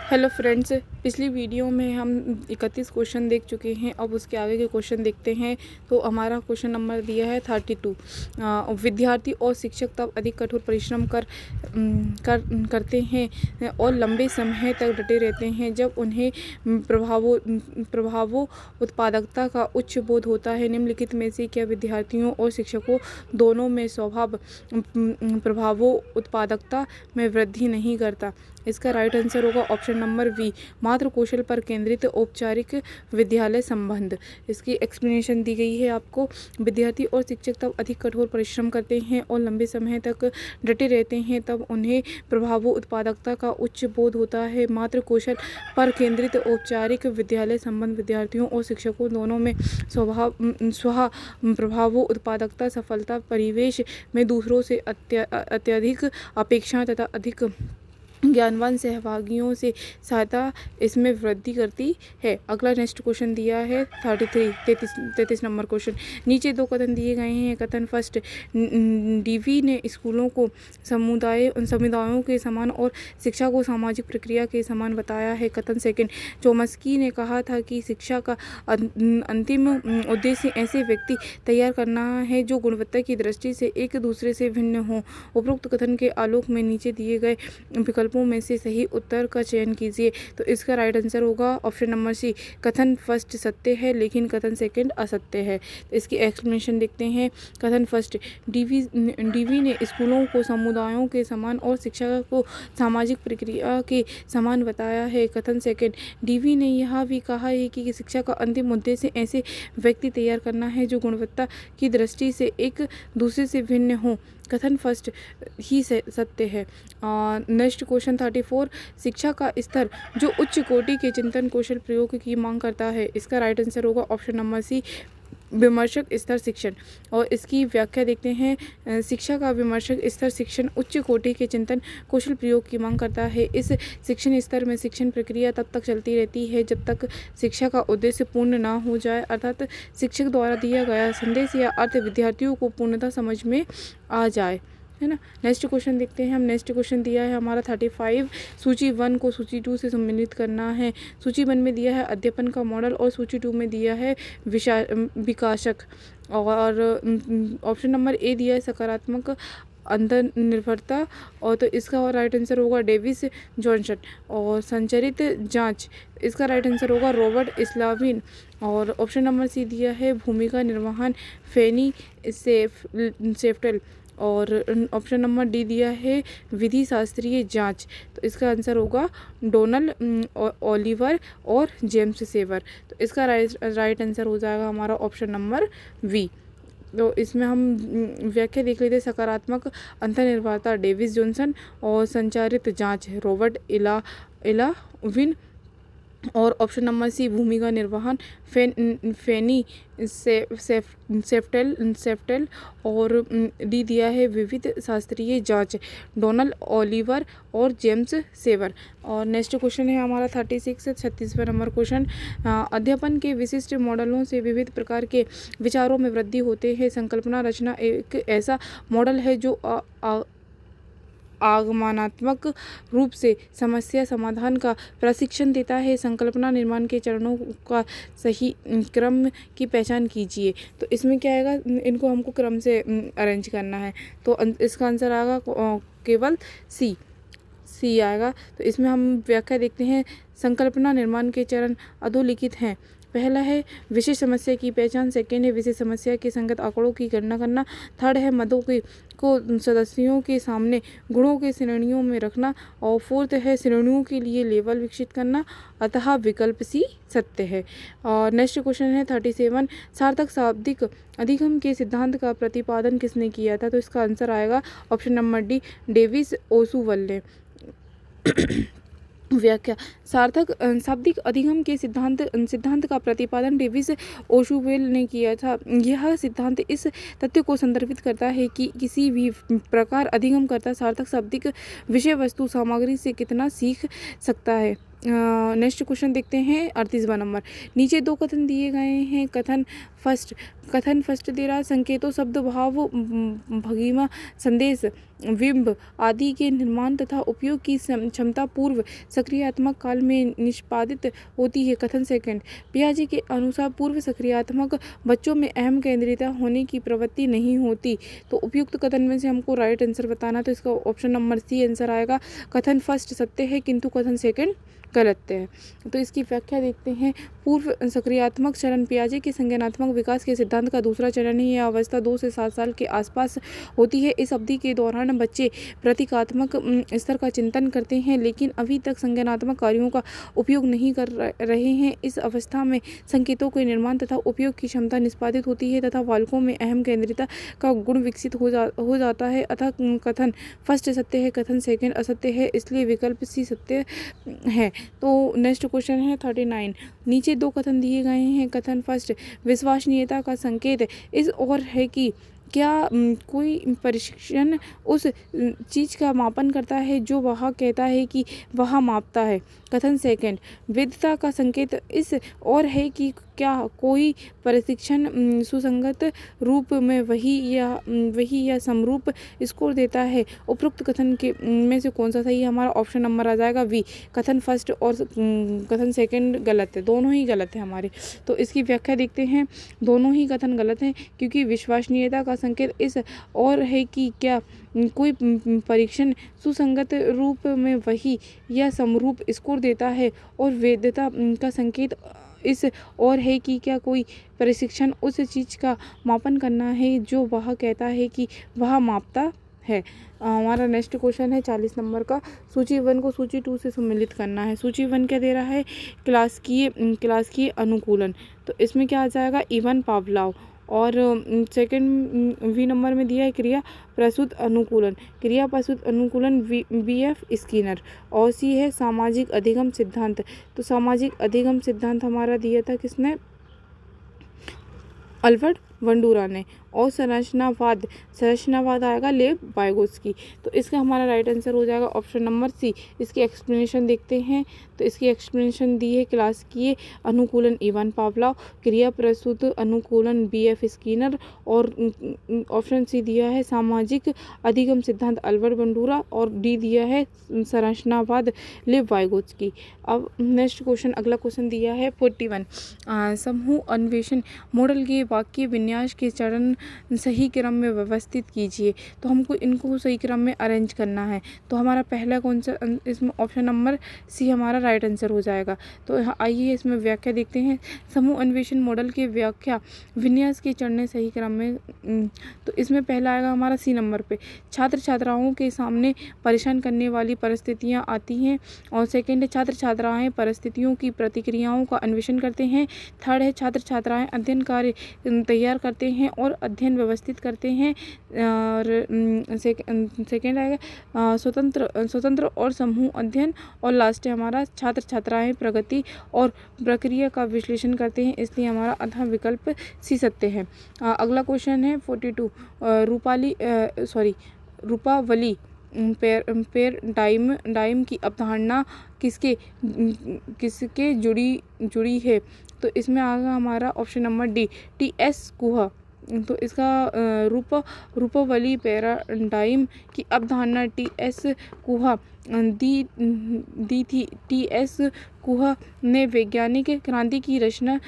Hello friends, पिछली video में हम 31 क्वेश्चन देख चुके हैं। अब उसके आगे के क्वेश्चन देखते हैं। तो हमारा क्वेश्चन नंबर दिया है 32। विद्यार्थी और शिक्षक तब अधिक कठोर परिश्रम करते हैं और लंबे समय तक डटे रहते हैं जब उन्हें प्रभावों उत्पादकता का उच्च बोध होता है। निम्नलिखित में से क्या विद्यार्थियों और शिक्षकों दोनों में स्वभाव प्रभावों उत्पादकता में वृद्धि नहीं करता? इसका राइट आंसर होगा ऑप्शन नंबर बी, मात्र कौशल पर केंद्रित औपचारिक विद्यालय संबंध। इसकी एक्सप्लेनेशन दी गई है आपको। विद्यार्थी और शिक्षक तब अधिक कठोर परिश्रम करते हैं और लंबे समय तक डटे रहते हैं तब उन्हें प्रभावों उत्पादकता का उच्च बोध होता है। मात्र कौशल पर केंद्रित औपचारिक विद्यालय संबंध विद्यार्थियों और शिक्षकों दोनों में प्रभावों उत्पादकता सफलता परिवेश में दूसरों से अत्यधिक अपेक्षा तथा अधिक ज्ञानवान सहभागियों से सहायता इसमें वृद्धि करती है। अगला नेक्स्ट क्वेश्चन दिया है 33 नंबर क्वेश्चन। नीचे दो कथन दिए गए हैं। कथन फर्स्ट, डीवी ने स्कूलों को समुदायों के समान और शिक्षा को सामाजिक प्रक्रिया के समान बताया है। कथन सेकंड, चोम्स्की ने कहा था कि शिक्षा का अंतिम उद्देश्य ऐसे व्यक्ति तैयार करना है जो गुणवत्ता की दृष्टि से एक दूसरे से भिन्न हों। उपरोक्त कथन के आलोक में नीचे दिए गए विकल्पों में से सही उत्तर का चयन कीजिए। तो इसका राइट आंसर होगा ऑप्शन नंबर सी, कथन फर्स्ट सत्य है लेकिन कथन सेकंड असत्य है। तो इसकी एक्सप्लेनेशन देखते हैं। कथन फर्स्ट, डीवी ने स्कूलों को समुदायों के समान और शिक्षा को सामाजिक प्रक्रिया के समान बताया है। कथन सेकंड, डीवी ने यह भी कहा है कि शिक्षा का अंतिम उद्देश्य ऐसे व्यक्ति तैयार करना है जो गुणवत्ता की दृष्टि से एक दूसरे से भिन्न हों। कथन फर्स्ट ही सत्य है। नेक्स्ट क्वेश्चन 34, शिक्षा का स्तर जो उच्च कोटि के चिंतन कौशल प्रयोग की मांग करता है। इसका राइट आंसर होगा ऑप्शन नंबर सी, विमर्शक स्तर शिक्षण। और इसकी व्याख्या देखते हैं। शिक्षा का विमर्शक स्तर शिक्षण उच्च कोटि के चिंतन कौशल प्रयोग की मांग करता है। इस शिक्षण स्तर में शिक्षण प्रक्रिया तब तक चलती रहती है जब तक शिक्षा का उद्देश्य पूर्ण ना हो जाए, अर्थात शिक्षक द्वारा दिया गया संदेश या अर्थ विद्यार्थियों को पूर्णतः समझ में आ जाए, है ना। नेक्स्ट क्वेश्चन देखते हैं हम। नेक्स्ट क्वेश्चन दिया है हमारा 35, सूची 1 को सूची 2 से सम्मिलित करना है। सूची 1 में दिया है अध्ययन का मॉडल और सूची 2 में दिया है विकासक। और ऑप्शन नंबर ए दिया है सकारात्मक अंतर निर्भरता। और तो इसका राइट आंसर होगा डेविस जॉनसन। और संचरित जांच, इसका राइट आंसर होगा रॉबर्ट स्लाविन। और ऑप्शन नंबर सी दिया है भूमिका निर्वहन फेनी सेफ्टल। और ऑप्शन नंबर डी दिया है विधि शास्त्रीय जांच। तो इसका आंसर होगा डोनाल्ड ओलिवर और जेम्स सेवर। तो इसका राइट आंसर हो जाएगा हमारा ऑप्शन नंबर वी। तो इसमें हम व्याख्या देख लेते हैं। सकारात्मक अंतर्निर्भरता डेविस जॉनसन और संचारित जांच रॉबर्ट इलाविन। और ऑप्शन नंबर सी भूमिका निर्वहन फेनी सेफ्टेल। और डी दिया है विविध शास्त्रीय जांच डोनाल्ड ओलिवर और जेम्स सेवर। और नेक्स्ट क्वेश्चन है हमारा 36वां नंबर क्वेश्चन। अध्ययन के विशिष्ट मॉडलों से विविध प्रकार के विचारों में वृद्धि होते हैं। संकल्पना रचना एक ऐसा मॉडल है जो आगमनात्मक रूप से समस्या समाधान का प्रशिक्षण देता है। संकल्पना निर्माण के चरणों का सही क्रम की पहचान कीजिए। तो इसमें क्या आएगा, इनको हमको क्रम से अरेंज करना है। तो इसका आंसर आएगा केवल सी आएगा। तो इसमें हम व्याख्या देखते हैं। संकल्पना निर्माण के चरण अधोलिखित हैं। पहला है विशेष समस्या की पहचान। सेकेंड है विशेष समस्या के संगत आंकड़ों की गणना करना। थर्ड है मदों को सदस्यों के सामने गुणों के श्रेणियों में रखना। और फोर्थ है श्रेणियों के लिए लेवल विकसित करना। अतः विकल्प सी सत्य है। और नेक्स्ट क्वेश्चन है 37, सार्थक शाब्दिक अधिगम के सिद्धांत का प्रतिपादन किसने किया था? तो इसका आंसर आएगा ऑप्शन नंबर डी, डेविस ओसुवल ने। व्याख्या, सार्थक शाब्दिक अधिगम के सिद्धांत का प्रतिपादन डेविस ओशुवेल ने किया था। यह सिद्धांत इस तथ्य को संदर्भित करता है कि किसी भी प्रकार अधिगमकर्ता सार्थक शाब्दिक विषय वस्तु सामग्री से कितना सीख सकता है। नेक्स्ट क्वेश्चन देखते हैं 38वां नंबर। नीचे दो कथन दिए गए हैं। कथन फर्स्ट, कथन फर्स्ट दे रहा है संकेतों, शब्द, भाव, भंगिमा, संदेश, बिंब आदि के निर्माण तथा उपयोग की क्षमता पूर्व सक्रियात्मक काल में निष्पादित होती है। कथन सेकंड, पियाजे के अनुसार पूर्व सक्रियात्मक बच्चों में अहम केंद्रिता होने की प्रवृत्ति नहीं होती। तो उपयुक्त कथन में से हमको राइट आंसर बताना, तो इसका ऑप्शन नंबर सी आंसर आएगा। कथन फर्स्ट सत्य है किंतु कथन सेकंड गलत है। तो इसकी व्याख्या देखते हैं। पूर्व सक्रियात्मक चरण पियाजे के संज्ञानात्मक विकास के सिद्धांत का दूसरा चरण है। यह अवस्था 2 से 7 साल के आसपास होती है। इस अवधि के दौरान बच्चे प्रतीकात्मक स्तर का चिंतन करते हैं, लेकिन अभी तक संज्ञानात्मक कार्यों का उपयोग नहीं कर रहे हैं। इस अवस्था में संकेतों के निर्माण तथा उपयोग की क्षमता निष्पादित होती है तथा बालकों में अहम केंद्रिता का गुण विकसित हो जाता है। अतः कथन फर्स्ट सत्य है, कथन सेकंड असत्य है, इसलिए विकल्प सी सत्य है। तो नेक्स्ट क्वेश्चन है 39। नीचे 2 कथन दिए गए हैं। कथन फर्स्ट, विश्वसनीयता का संकेत इस ओर है कि क्या कोई परीक्षण उस चीज़ का मापन करता है जो वह कहता है कि वह मापता है। कथन सेकंड, वैधता का संकेत इस ओर है कि क्या कोई परीक्षण सुसंगत रूप में वही या समरूप स्कोर देता है। उपरोक्त कथन के में से कौन सा सही है? हमारा ऑप्शन नंबर आ जाएगा बी। कथन फर्स्ट और कथन सेकंड गलत है, दोनों ही गलत है हमारे। तो इसकी व्याख्या देखते हैं। दोनों ही कथन गलत हैं, क्योंकि विश्वसनीयता का संकेत इस और है कि क्या कोई परीक्षण सुसंगत रूप में वही या समरूप स्कोर देता है, और वैधता का संकेत इस और है कि क्या कोई प्रशिक्षण उस चीज़ का मापन करना है जो वह कहता है कि वह मापता है। हमारा नेक्स्ट क्वेश्चन है 40 नंबर का। सूची 1 को सूची 2 से सम्मिलित करना है। सूची 1 क्या दे रहा है? क्लास की अनुकूलन। तो इसमें क्या आ जाएगा? इवन पावलाव। और सेकंड वी नंबर में दिया है क्रिया प्रसूत अनुकूलन। क्रिया प्रसूत अनुकूलन BF स्किनर। और सी है सामाजिक अधिगम सिद्धांत। तो सामाजिक अधिगम सिद्धांत हमारा दिया था किसने? अल्बर्ट बंडूरा ने। और संरचनावाद आएगा लेव वाइगोत्स्की। तो इसका हमारा राइट आंसर हो जाएगा ऑप्शन नंबर सी। इसकी एक्सप्लेनेशन देखते हैं। तो इसकी एक्सप्लेनेशन दी है क्लासिकीय अनुकूलन इवान पावलोव, क्रिया प्रसूत अनुकूलन BF स्किनर, और ऑप्शन सी दिया है सामाजिक अधिगम सिद्धांत अल्बर्ट बंडूरा, और डी दिया है संरचनावाद लेव वाइगोत्स्की। अब नेक्स्ट क्वेश्चन, अगला क्वेश्चन दिया है 41। समूह अन्वेषण मॉडल के वाक्य विन्यास के चरण सही क्रम में व्यवस्थित कीजिए। तो हमको इनको सही क्रम में अरेंज करना है। तो हमारा पहला कौन सा? इसमें ऑप्शन नंबर सी हमारा राइट आंसर हो जाएगा। तो आइए इसमें व्याख्या देखते हैं। समूह अन्वेषण मॉडल के व्याख्या विन्यास के चरण सही क्रम में। तो इसमें पहला आएगा हमारा सी नंबर पे, छात्र छात्राओं के सामने परेशान करने वाली परिस्थितियाँ आती हैं। और सेकेंड है छात्र छात्राएँ परिस्थितियों की प्रतिक्रियाओं का अन्वेषण करते हैं। थर्ड है छात्र छात्राएँ अध्ययन कार्य तैयार करते हैं और अध्ययन व्यवस्थित करते हैं। और सेकेंड आएगा स्वतंत्र और समूह अध्ययन। और लास्ट है हमारा छात्र छात्राएँ प्रगति और प्रक्रिया का विश्लेषण करते हैं। इसलिए हमारा अतः विकल्प सी सत्य है। अगला क्वेश्चन है 42। रूपावली पैराडाइम की अवधारणा किसके जुड़ी है। तो इसमें आएगा हमारा ऑप्शन नंबर डी, TS गुहा। तो इसका रूपावली पैराडाइम की अवधारणा TS गुहा दी थी। TS गुहा ने वैज्ञानिक क्रांति की रचना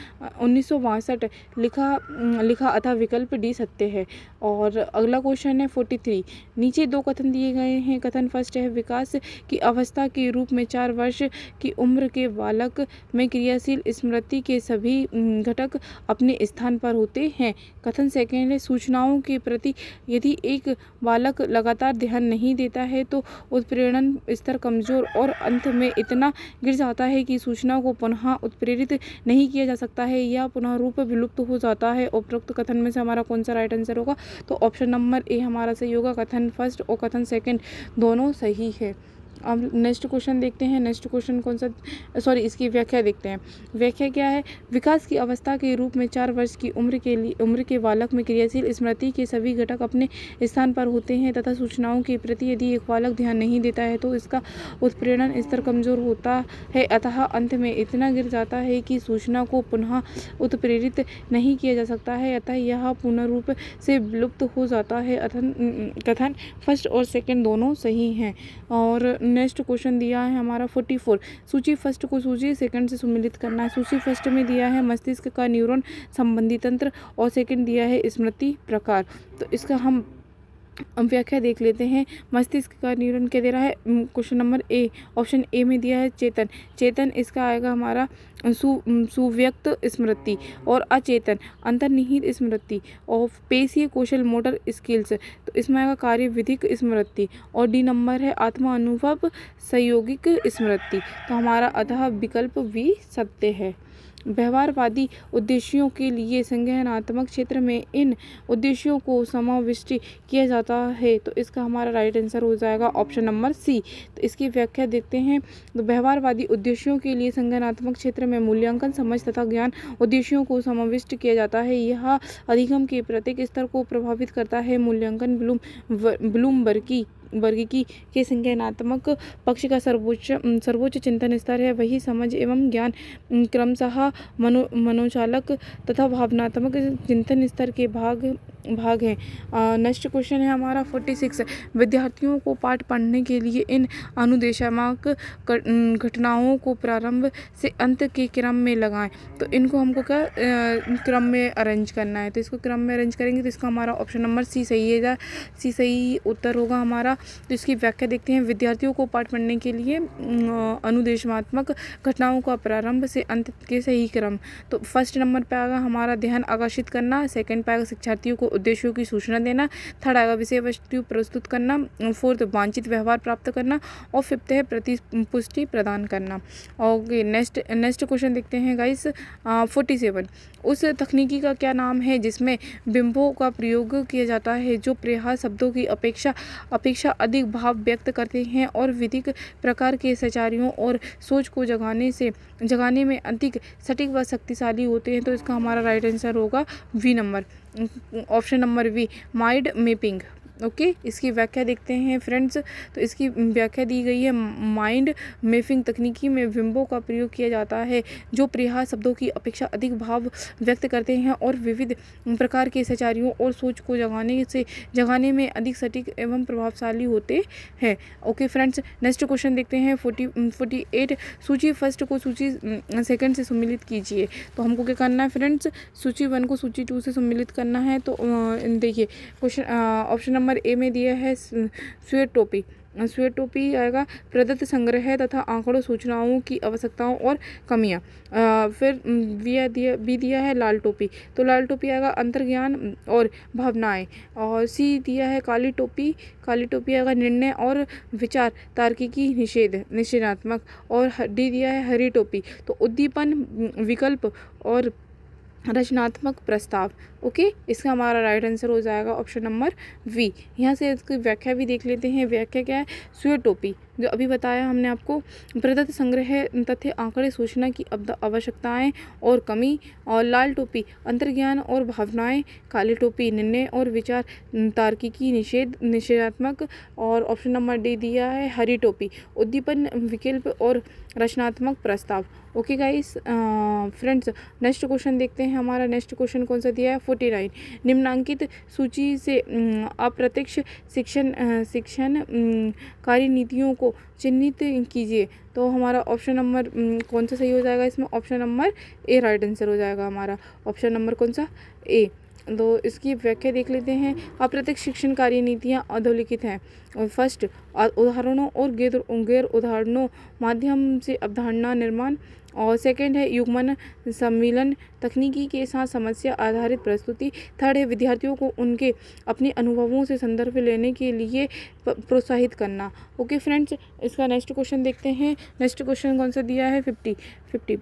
1962 लिखा अतः विकल्प डी सत्य है। और अगला क्वेश्चन है 43। नीचे 2 कथन दिए गए हैं। कथन फर्स्ट है विकास की अवस्था के रूप में 4 वर्ष की उम्र के बालक में क्रियाशील स्मृति के सभी घटक अपने स्थान पर होते हैं। कथन सेकेंड है सूचनाओं के प्रति यदि एक बालक लगातार ध्यान नहीं देता है तो उत्प्रेरण स्तर कमजोर और अंत में इतना गिर जाता है कि सूचना को पुनः उत्प्रेरित नहीं किया जा सकता है या पुनः रूप विलुप्त हो जाता है। उपरोक्त कथन में से हमारा कौन सा राइट आंसर होगा? तो ऑप्शन नंबर ए हमारा सही होगा। कथन फर्स्ट और कथन सेकंड दोनों सही है। अब नेक्स्ट क्वेश्चन देखते हैं। नेक्स्ट क्वेश्चन कौन सा, सॉरी इसकी व्याख्या देखते हैं। व्याख्या क्या है? विकास की अवस्था के रूप में 4 वर्ष की उम्र के बालक में क्रियाशील स्मृति के सभी घटक अपने स्थान पर होते हैं तथा सूचनाओं के प्रति यदि एक बालक ध्यान नहीं देता है तो इसका उत्प्रेरण स्तर कमजोर होता है, अतः अंत में इतना गिर जाता है कि सूचना को पुनः उत्प्रेरित नहीं किया जा सकता है, अतः यह पूर्ण रूप से विलुप्त हो जाता है। कथन फर्स्ट और सेकंड दोनों सही हैं। और नेक्स्ट क्वेश्चन दिया है हमारा 44। सूची फर्स्ट को सूची सेकंड से सम्मिलित करना है। सूची फर्स्ट में दिया है मस्तिष्क का न्यूरॉन संबंधी तंत्र और सेकंड दिया है स्मृति प्रकार। तो इसका हम व्याख्या देख लेते हैं। मस्तिष्क का न्यूरॉन क्या दे रहा है? Question number A, option A में दिया है चेतन। चेतन इसका आएगा हमारा सुव्यक्त स्मृति और अचेतन अंतर्निहित स्मृति और पेशीय कौशल मोटर स्किल्स, तो इसमें आएगा कार्य विधिक स्मृति। और डी नंबर है आत्मा अनुभव संयोगिक स्मृति। तो हमारा अतः विकल्प भी सत्य है। व्यवहारवादी उद्देश्यों के लिए संज्ञानात्मक क्षेत्र में इन उद्देश्यों को समाविष्ट किया जाता है, तो इसका हमारा राइट आंसर हो जाएगा ऑप्शन नंबर सी। तो इसकी व्याख्या देखते हैं। तो व्यवहारवादी उद्देश्यों के लिए संज्ञानात्मक क्षेत्र में मूल्यांकन, समझ तथा ज्ञान उद्देश्यों को समाविष्ट किया जाता है। यह अधिगम के प्रत्येक स्तर को प्रभावित करता है। मूल्यांकन ब्लूमबर्गी के संज्ञानात्मक पक्ष का सर्वोच्च चिंतन स्तर है। वही समझ एवं ज्ञान क्रमशः मनोचालक तथा भावनात्मक चिंतन स्तर के भाग हैं। नेक्स्ट क्वेश्चन है हमारा 46। विद्यार्थियों को पाठ पढ़ने के लिए इन अनुदेशात्मक घटनाओं को प्रारंभ से अंत के क्रम में लगाएं। तो इनको हमको क्या क्रम में अरेंज करना है, तो इसको क्रम में अरेंज करेंगे तो इसका हमारा ऑप्शन नंबर सी सही है। सी सही उत्तर होगा हमारा। तो इसकी व्याख्या देखते हैं। विद्यार्थियों को पाठ पढ़ने के लिए अनुदेशात्मक घटनाओं का प्रारंभ से अंत के सही क्रम। तो फर्स्ट नंबर पे आएगा हमारा ध्यान आकर्षित करना, सेकंड पे आएगा शिक्षार्थियों को उद्देश्यों की सूचना देना, थर्ड आएगा विषय वस्तु प्रस्तुत करना, फोर्थ वांछित व्यवहार प्राप्त करना और फिफ्थ है प्रतिपुष्टि प्रदान करना। ओके, नेक्स्ट क्वेश्चन देखते हैं गाइस 47। उस तकनीकी का क्या नाम है जिसमें बिंबों का प्रयोग किया जाता है जो प्रायः शब्दों की अपेक्षा अधिक भाव व्यक्त करते हैं और विधिक प्रकार के सचारियों और सोच को जगाने में अधिक सटीक व शक्तिशाली होते हैं। तो इसका हमारा राइट आंसर होगा B number, option number B, mind mapping. Okay, इसकी व्याख्या देखते हैं फ्रेंड्स। तो इसकी व्याख्या दी गई है। माइंड मैपिंग तकनीकी में बिंबों का प्रयोग किया जाता है जो प्रायः शब्दों की अपेक्षा अधिक भाव व्यक्त करते हैं और विविध प्रकार के सचारियों और सोच को जगाने में अधिक सटीक एवं प्रभावशाली होते हैं। ओके फ्रेंड्स, नेक्स्ट क्वेश्चन देखते हैं 48। सूची फर्स्ट को सूची सेकंड से सम्मिलित कीजिए। तो हमको क्या करना है फ्रेंड्स? सूची 1 को सूची 2 से सम्मिलित करना है। तो देखिए क्वेश्चन ऑप्शन नंबर ए में दिया है स्वेट टोपी आएगा प्रदत्त संग्रह तथा आंकड़ों सूचनाओं की आवश्यकताओं और कमियां। फिर बी दिया है लाल टोपी, तो लाल टोपी आएगा अंतर्ज्ञान और भावनाएं। और सी दिया है काली टोपी आएगा निर्णय और विचार तार्किकी निषेधात्मक। और डी दिया है हरी टोपी, तो उद्दीपन विकल्प और रचनात्मक प्रस्ताव। ओके, इसका हमारा राइट आंसर हो जाएगा ऑप्शन नंबर वी। यहाँ से इसकी व्याख्या भी देख लेते हैं। व्याख्या क्या है? स्वेट टोपी जो अभी बताया हमने आपको, प्रदत्त संग्रह तथ्य आंकड़े सूचना की आवश्यकताएं और कमी। और लाल टोपी अंतर्ज्ञान और भावनाएं, काली टोपी निर्णय और विचार तार्किकी निषेधात्मक। और ऑप्शन नंबर डी दिया है हरी टोपी, उद्दीपन विकल्प और रचनात्मक प्रस्ताव। Okay guys friends, next question देखते हैं। हमारा नेक्स्ट क्वेश्चन कौन सा दिया है? 49। निम्नांकित सूची से अप्रत्यक्ष शिक्षण कार्यनीतियों को चिन्हित कीजिए। तो हमारा ऑप्शन नंबर कौन सा सही हो जाएगा इसमें? ऑप्शन नंबर ए राइट आंसर हो जाएगा हमारा। ऑप्शन नंबर कौन सा? ए। तो इसकी व्याख्या देख लेते हैं। अप्रत्यक्ष शिक्षण कार्यनीतियाँ अधोलिखित हैं। और फर्स्ट, उदाहरणों और गैर उदाहरणों माध्यम से अवधारणा निर्माण। और सेकंड है युग्मन सम्मिलन तकनीकी के साथ समस्या आधारित प्रस्तुति। थर्ड है विद्यार्थियों को उनके अपने अनुभवों से संदर्भ लेने के लिए प्रोत्साहित करना। ओके फ्रेंड्स, इसका नेक्स्ट क्वेश्चन देखते हैं। नेक्स्ट क्वेश्चन कौन सा दिया है? 50।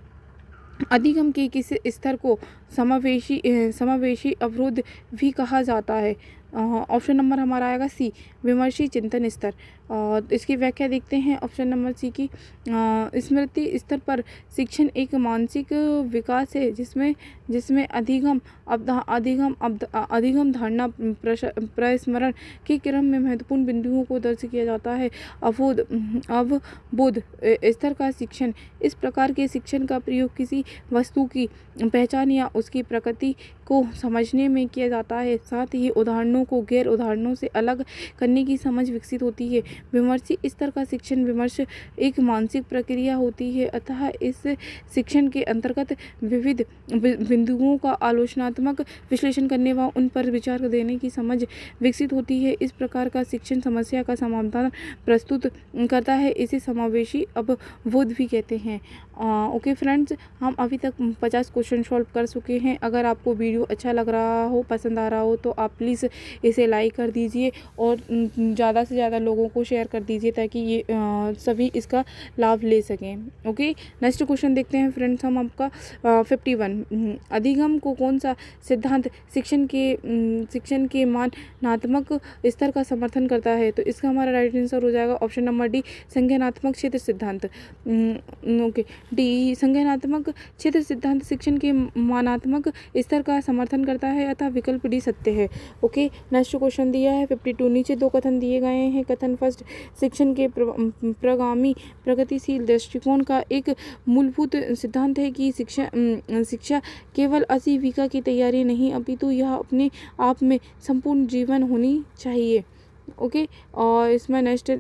अधिगम के किस स्तर को समावेशी अवरोध भी कहा जाता है? ऑप्शन नंबर हमारा आएगा सी, विमर्शी चिंतन स्तर। और इसकी व्याख्या देखते हैं ऑप्शन नंबर सी की। स्मृति स्तर पर शिक्षण एक मानसिक विकास है जिसमें अधिगम धारणा प्रस्मरण के क्रम में महत्वपूर्ण बिंदुओं को दर्ज किया जाता है। अवबोध स्तर का शिक्षण इस प्रकार के शिक्षण का प्रयोग किसी वस्तु की पहचान या उसकी प्रकृति को समझने में किया जाता है। साथ ही उदाहरणों को गैर उदाहरणों से अलग करने की समझ विकसित होती है। विमर्शी स्तर का शिक्षण विमर्श एक मानसिक प्रक्रिया होती है, अतः इस शिक्षण के अंतर्गत विविध बिंदुओं का आलोचनात्मक विश्लेषण करने व उन पर विचार देने की समझ विकसित होती है। इस प्रकार का शिक्षण समस्या का समाधान प्रस्तुत करता है। इसे समावेशी अवबोध भी कहते हैं। ओके फ्रेंड्स, हम अभी तक 50 क्वेश्चन सॉल्व कर चुके हैं। अगर आपको वीडियो अच्छा लग रहा हो, पसंद आ रहा हो, तो आप प्लीज़ इसे लाइक कर दीजिए और ज़्यादा से ज़्यादा लोगों को शेयर कर दीजिए ताकि ये सभी इसका लाभ ले सकें। ओके, नेक्स्ट क्वेश्चन देखते हैं फ्रेंड्स हम आपका 51। अधिगम को कौन सा सिद्धांत शिक्षण के मानात्मक स्तर का समर्थन करता है? तो इसका हमारा राइट आंसर हो जाएगा ऑप्शन नंबर डी, संज्ञानात्मक क्षेत्र सिद्धांत। ओके, डी संज्ञानात्मक क्षेत्र सिद्धांत शिक्षण के मानात्मक स्तर का समर्थन करता है, अतः विकल्प डी सत्य है। ओके, नेक्स्ट क्वेश्चन दिया है 52। नीचे दो कथन दिए गए हैं। कथन फर्स्ट, शिक्षण के प्रगामी प्रगतिशील दृष्टिकोण का एक मूलभूत सिद्धांत है कि शिक्षा केवल आजीविका की तैयारी नहीं अपितु यह अपने आप में संपूर्ण जीवन होनी चाहिए। ओके, और इसमें नेक्स्ट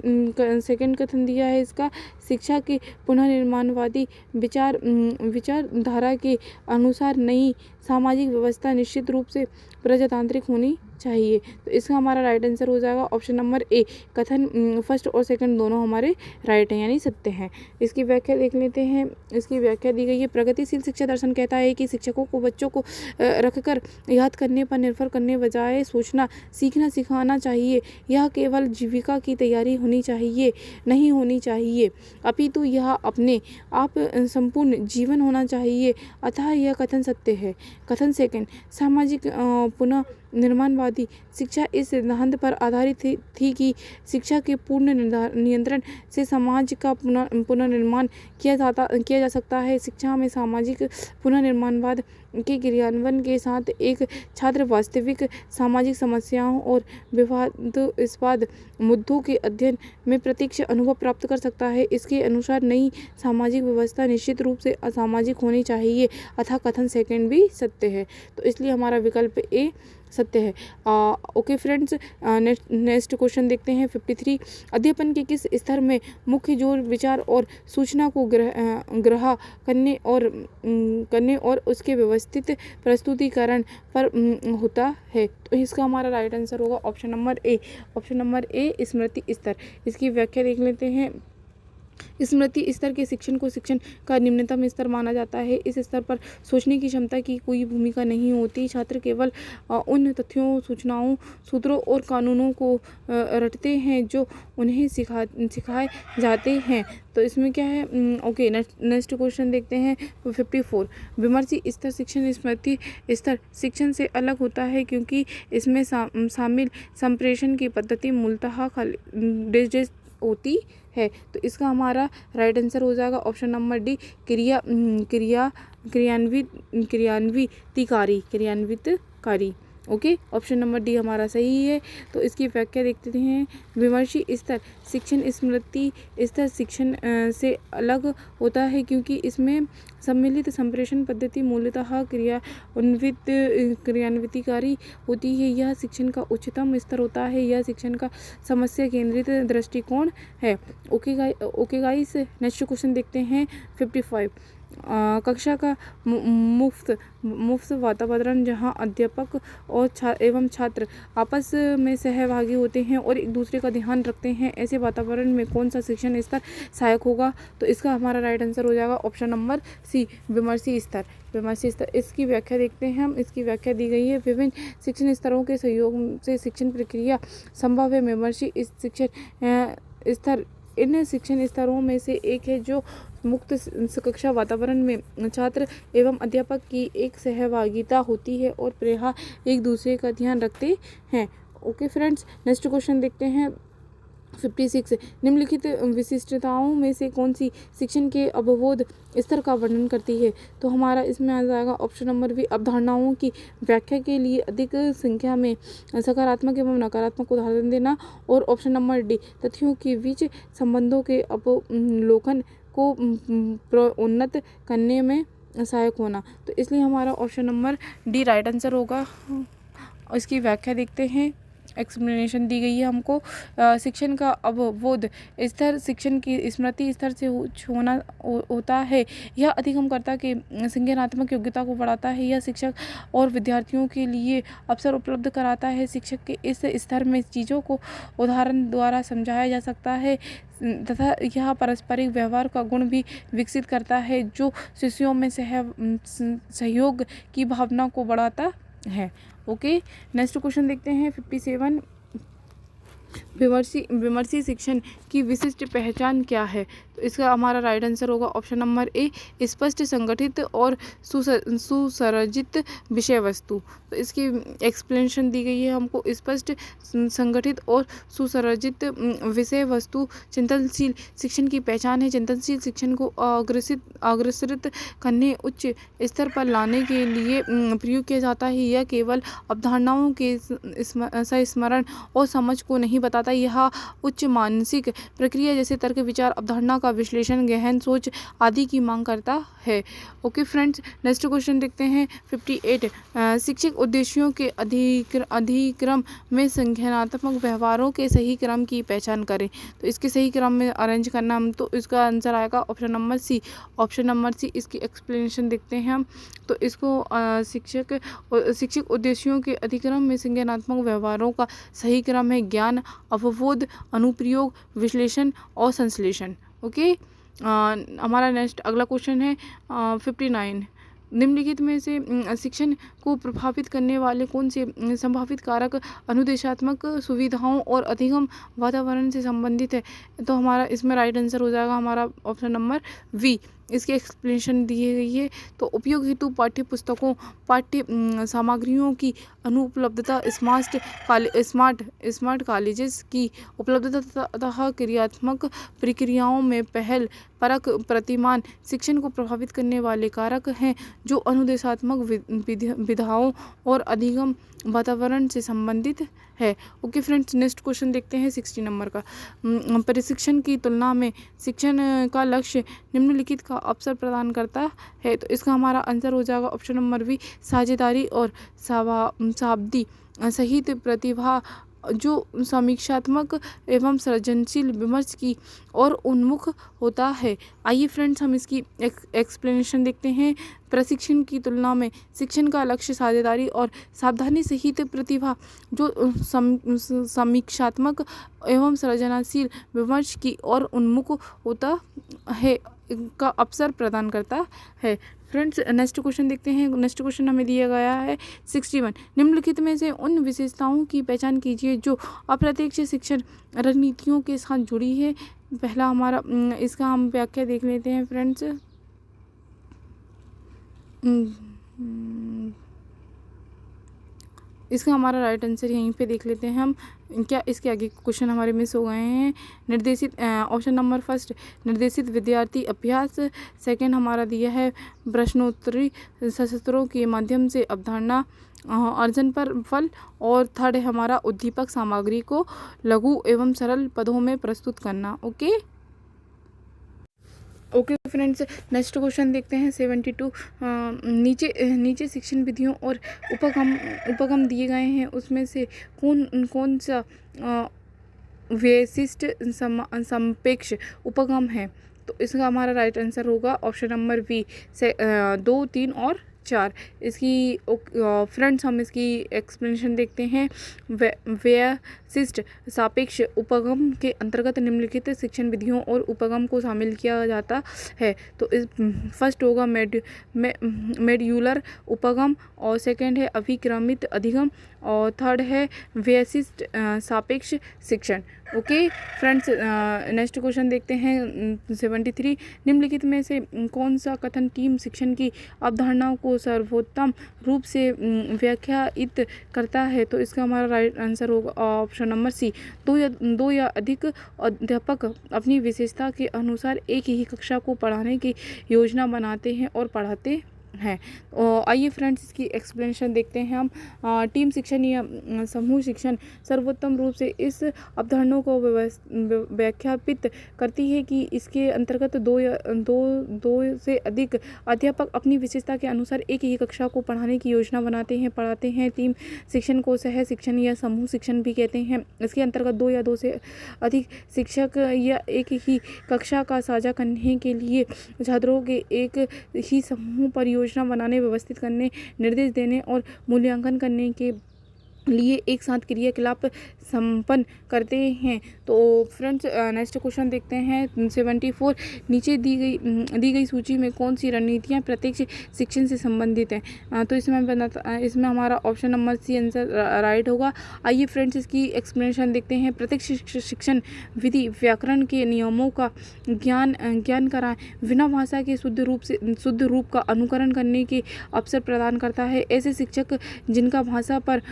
सेकंड कथन दिया है इसका, शिक्षा के पुनर्निर्माणवादी विचारधारा के अनुसार नई सामाजिक व्यवस्था निश्चित रूप से प्रजातांत्रिक होनी चाहिए। तो इसका हमारा राइट आंसर हो जाएगा ऑप्शन नंबर ए। कथन फर्स्ट और सेकंड दोनों हमारे राइट हैं, यानी सत्य हैं। इसकी व्याख्या देख लेते हैं। इसकी व्याख्या दी गई है, प्रगतिशील शिक्षा दर्शन कहता है कि शिक्षकों को बच्चों को रखकर याद करने पर निर्भर करने बजाय सोचना सीखना सिखाना चाहिए। यह केवल जीविका की तैयारी नहीं होनी चाहिए अपितु यह अपने आप संपूर्ण जीवन होना चाहिए, अतः यह कथन सत्य है। कथन सेकंड, सामाजिक पुनः निर्माणवादी शिक्षा इस सिद्धांत पर आधारित थी कि शिक्षा के पूर्ण नियंत्रण से समाज का पुनर्निर्माण किया जा सकता है। शिक्षा में सामाजिक पुनर्निर्माणवाद के क्रियान्वयन के साथ एक छात्र वास्तविक सामाजिक समस्याओं और विवादास्पद मुद्दों के अध्ययन में प्रत्यक्ष अनुभव प्राप्त कर सकता है। इसके अनुसार नई सामाजिक व्यवस्था निश्चित रूप से असामाजिक होनी चाहिए, अतः कथन सेकंड भी सत्य है। तो इसलिए हमारा विकल्प ए सत्य है। ओके फ्रेंड्स, नेक्स्ट क्वेश्चन देखते हैं 53। अध्यापन के किस स्तर में मुख्य जोर विचार और सूचना को ग्रह करने और उसके व्यवस्थित प्रस्तुतिकरण पर होता है? तो इसका हमारा राइट आंसर होगा option number A. Option number A, स्मृति स्तर। इसकी व्याख्या देख लेते हैं। स्मृति स्तर के शिक्षण को शिक्षण का निम्नतम स्तर माना जाता है। इस स्तर पर सोचने की क्षमता की कोई भूमिका नहीं होती। छात्र केवल उन तथ्यों, सूचनाओं, सूत्रों और कानूनों को रटते हैं जो उन्हें सिखाए जाते हैं। तो इसमें क्या है? ओके, नेक्स्ट क्वेश्चन देखते हैं 54। विमर्शी स्तर शिक्षण स्मृति स्तर शिक्षण से अलग होता है क्योंकि इसमें शामिल संप्रेषण की पद्धति मूलतः होती है। तो इसका हमारा राइट आंसर हो जाएगा ऑप्शन नंबर डी, क्रियान्वितकारी। ओके, ऑप्शन नंबर डी हमारा सही है। तो इसकी व्याख्या देखते हैं। विमर्शी स्तर शिक्षण स्मृति स्तर शिक्षण से अलग होता है क्योंकि इसमें सम्मिलित संप्रेषण पद्धति मूलतः क्रियान्वितकारी होती है। यह शिक्षण का उच्चतम स्तर होता है। यह शिक्षण का समस्या केंद्रित दृष्टिकोण है। ओके गाइस, नेक्स्ट क्वेश्चन देखते हैं 55। कक्षा का मुफ्त वातावरण जहां अध्यापक और एवं छात्र आपस में सहभागी होते हैं और एक दूसरे का ध्यान रखते हैं, ऐसे वातावरण में कौन सा शिक्षण स्तर सहायक होगा? तो इसका हमारा राइट आंसर हो जाएगा ऑप्शन नंबर सी, विमर्शी स्तर। विमर्शी स्तर, इसकी व्याख्या देखते हैं हम। इसकी व्याख्या दी गई है, विभिन्न शिक्षण स्तरों के सहयोग से शिक्षण प्रक्रिया संभव है। विमर्शी शिक्षण स्तर इन शिक्षण स्तरों में से एक है जो मुक्त कक्षा वातावरण में छात्र एवं अध्यापक की एक सहभागिता होती है और प्रायः एक दूसरे का ध्यान रखते हैं। ओके फ्रेंड्स, नेक्स्ट क्वेश्चन देखते हैं 56 निम्नलिखित विशिष्टताओं में से कौन सी शिक्षण के अवबोध स्तर का वर्णन करती है? तो हमारा इसमें आ जाएगा ऑप्शन नंबर बी, अवधारणाओं की व्याख्या के लिए अधिक संख्या में सकारात्मक एवं नकारात्मक उदाहरण देना, और ऑप्शन नंबर डी, तथ्यों के बीच संबंधों के अवलोकन को उन्नत करने में सहायक होना। तो इसलिए हमारा option number D right answer होगा। इसकी व्याख्या देखते हैं। एक्सप्लेनेशन दी गई है हमको। शिक्षण का अवबोध स्तर शिक्षण की स्मृति स्तर से होता है। यह अधिगमकर्ता के संज्ञानात्मक योग्यता को बढ़ाता है। यह शिक्षक और विद्यार्थियों के लिए अवसर उपलब्ध कराता है। शिक्षक के इस स्तर में चीज़ों को उदाहरण द्वारा समझाया जा सकता है तथा यह पारस्परिक व्यवहार का गुण भी विकसित करता है, जो शिष्यों में सहयोग की भावना को बढ़ाता है। ओके, नेक्स्ट क्वेश्चन देखते हैं 57। विमर्शी शिक्षण की विशिष्ट पहचान क्या है? तो इसका हमारा राइट आंसर होगा ऑप्शन नंबर ए, स्पष्ट, संगठित और सुसंरचित विषय वस्तु। तो इसकी एक्सप्लेनेशन दी गई है हमको। स्पष्ट, संगठित और सुसंरचित विषय वस्तु चिंतनशील शिक्षण की पहचान है। चिंतनशील शिक्षण को अग्रसरित करने, उच्च स्तर पर लाने के लिए प्रयोग किया जाता है। यह केवल अवधारणाओं के संस्मरण और समझ को नहीं बताता, यह उच्च मानसिक प्रक्रिया जैसे तर्क, विचार, अवधारणा का विश्लेषण, गहन सोच आदि की मांग करता है। ओके फ्रेंड्स, नेक्स्ट क्वेश्चन देखते हैं 58। शिक्षक उद्देश्यों के अधिक्रम में संज्ञानात्मक व्यवहारों के सही क्रम की पहचान करें। तो इसके सही क्रम में अरेंज करना हम, तो इसका आंसर आएगा option number C. Option number C, इसकी एक्सप्लेनेशन देखते हैं हम। तो इसको शिक्षक उद्देश्यों के अधिक्रम में संज्ञानात्मक व्यवहारों का सही क्रम है ज्ञान, अवबोध, अनुप्रयोग, विश्लेषण और संश्लेषण। ओके, हमारा नेक्स्ट अगला क्वेश्चन है 59। निम्नलिखित में से शिक्षण को प्रभावित करने वाले कौन से संभावित कारक अनुदेशात्मक सुविधाओं और अधिगम वातावरण से संबंधित है? तो हमारा इसमें राइट आंसर हो जाएगा हमारा ऑप्शन नंबर वी। इसकी एक्सप्लेनेशन दी गई है। तो उपयोग हेतु पाठ्य पुस्तकों, पाठ्य सामग्रियों की अनुपलब्धता, स्मार्ट कॉलेजेस की उपलब्धता तथा क्रियात्मक प्रक्रियाओं में पहल परक प्रतिमान शिक्षण को प्रभावित करने वाले कारक हैं, जो अनुदेशात्मक विधाओं और अधिगम वातावरण से संबंधित है। ओके फ्रेंड्स, नेक्स्ट क्वेश्चन देखते हैं 60 नंबर का। प्रशिक्षण की तुलना में शिक्षण का लक्ष्य निम्नलिखित का अवसर प्रदान करता है। तो इसका हमारा आंसर हो जाएगा ऑप्शन नंबर बी, साझेदारी और शाब्दी सहित प्रतिभा, जो समीक्षात्मक एवं सृजनशील विमर्श की ओर उन्मुख होता है। आइए फ्रेंड्स, हम इसकी एक्सप्लेनेशन देखते हैं। प्रशिक्षण की तुलना में शिक्षण का लक्ष्य साझेदारी और सावधानी सहित प्रतिभा, जो समीक्षात्मक एवं सृजनशील विमर्श की ओर उन्मुख होता है का अवसर प्रदान करता है। फ्रेंड्स, नेक्स्ट क्वेश्चन देखते हैं। नेक्स्ट क्वेश्चन हमें दिया गया है 61। निम्नलिखित में से उन विशेषताओं की पहचान कीजिए जो अप्रत्यक्ष शिक्षण रणनीतियों के साथ जुड़ी है। पहला हमारा इसका हम व्याख्या देख लेते हैं फ्रेंड्स। इसका हमारा राइट आंसर यहीं पे देख लेते हैं हम। क्या इसके आगे क्वेश्चन हमारे मिस हो गए हैं? निर्देशित ऑप्शन नंबर फर्स्ट, निर्देशित विद्यार्थी अभ्यास। सेकंड हमारा दिया है प्रश्नोत्तरी सत्रों के माध्यम से अवधारणा अर्जन पर फल। और थर्ड है हमारा उद्दीपक सामग्री को लघु एवं सरल पदों में प्रस्तुत करना। ओके फ्रेंड्स, नेक्स्ट क्वेश्चन देखते हैं 72। नीचे शिक्षण विधियों और उपगम दिए गए हैं, उसमें से कौन सा विशिष्ट सापेक्ष उपगम है? तो इसका हमारा राइट आंसर होगा ऑप्शन नंबर बी से 2, 3 और 4। इसकी फ्रेंड्स हम इसकी एक्सप्लेनेशन देखते हैं। व्यशिष्ट सापेक्ष उपगम के अंतर्गत निम्नलिखित शिक्षण विधियों और उपगम को शामिल किया जाता है। तो इस फर्स्ट होगा मेड्यूलर उपगम, और सेकंड है अभिक्रमित अधिगम, और थर्ड है व्यशिष्ट सापेक्ष शिक्षण। ओके फ्रेंड्स, नेक्स्ट क्वेश्चन देखते हैं 73। निम्नलिखित में से कौन सा कथन टीम शिक्षण की अवधारणाओं को सर्वोत्तम रूप से व्याख्यायित करता है? तो इसका हमारा राइट आंसर होगा ऑप्शन नंबर सी, दो या अधिक अध्यापक अपनी विशेषता के अनुसार एक ही कक्षा को पढ़ाने की योजना बनाते हैं और पढ़ाते हैं। आइए फ्रेंड्स, इसकी एक्सप्लेनेशन देखते हैं हम। टीम शिक्षण या समूह शिक्षण सर्वोत्तम रूप से इस अवधारणा को व्याख्यापित करती है कि इसके अंतर्गत दो से अधिक अध्यापक अपनी विशेषता के अनुसार एक ही कक्षा को पढ़ाने की योजना बनाते हैं, पढ़ाते हैं। टीम शिक्षण को सह शिक्षण या समूह शिक्षण भी कहते हैं। इसके अंतर्गत दो या दो से अधिक शिक्षक या एक ही कक्षा का साझा करने के लिए छात्रों के एक ही समूह परियोजना बनाने, व्यवस्थित करने, निर्देश देने और मूल्यांकन करने के लिए एक साथ क्रियाकलाप संपन्न करते हैं। तो फ्रेंड्स, नेक्स्ट क्वेश्चन देखते हैं 74। नीचे दी गई सूची में कौन सी रणनीतियाँ प्रत्यक्ष शिक्षण से संबंधित हैं? तो इसमें हमारा option number C answer right होगा। आइए फ्रेंड्स, इसकी एक्सप्लेनेशन देखते हैं। प्रत्यक्ष शिक्षण विधि व्याकरण के नियमों का ज्ञान कराएं, बिना भाषा के शुद्ध रूप का अनुकरण करने के अवसर प्रदान करता है। ऐसे शिक्षक जिनका भाषा पर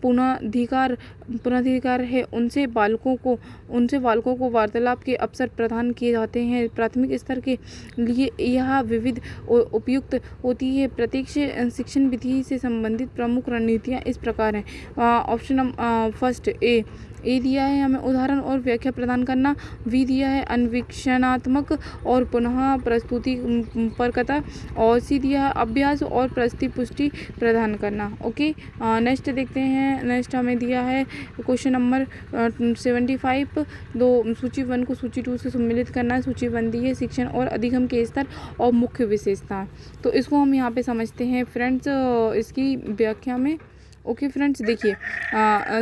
पुनराधिकार है, उनसे बालकों को वार्तालाप के अवसर प्रदान किए जाते हैं। प्राथमिक स्तर के लिए यह विविध उपयुक्त होती है। प्रत्यक्ष शिक्षण विधि से संबंधित प्रमुख रणनीतियाँ इस प्रकार हैं। ऑप्शन फर्स्ट ए दिया है हमें उदाहरण और व्याख्या प्रदान करना। बी दिया है अन्वेषणात्मक और पुनः प्रस्तुति परकता। और सी दिया है अभ्यास और पुष्टि प्रदान करना। ओके, नेक्स्ट देखते हैं। नेक्स्ट हमें दिया है क्वेश्चन नंबर 75। सूची 1 को सूची 2 से सम्मिलित करना। सूची 1 दी है शिक्षण और अधिगम के स्तर और मुख्य विशेषताएं। तो इसको हम यहाँ पे समझते हैं फ्रेंड्स इसकी व्याख्या में। ओके फ्रेंड्स, देखिए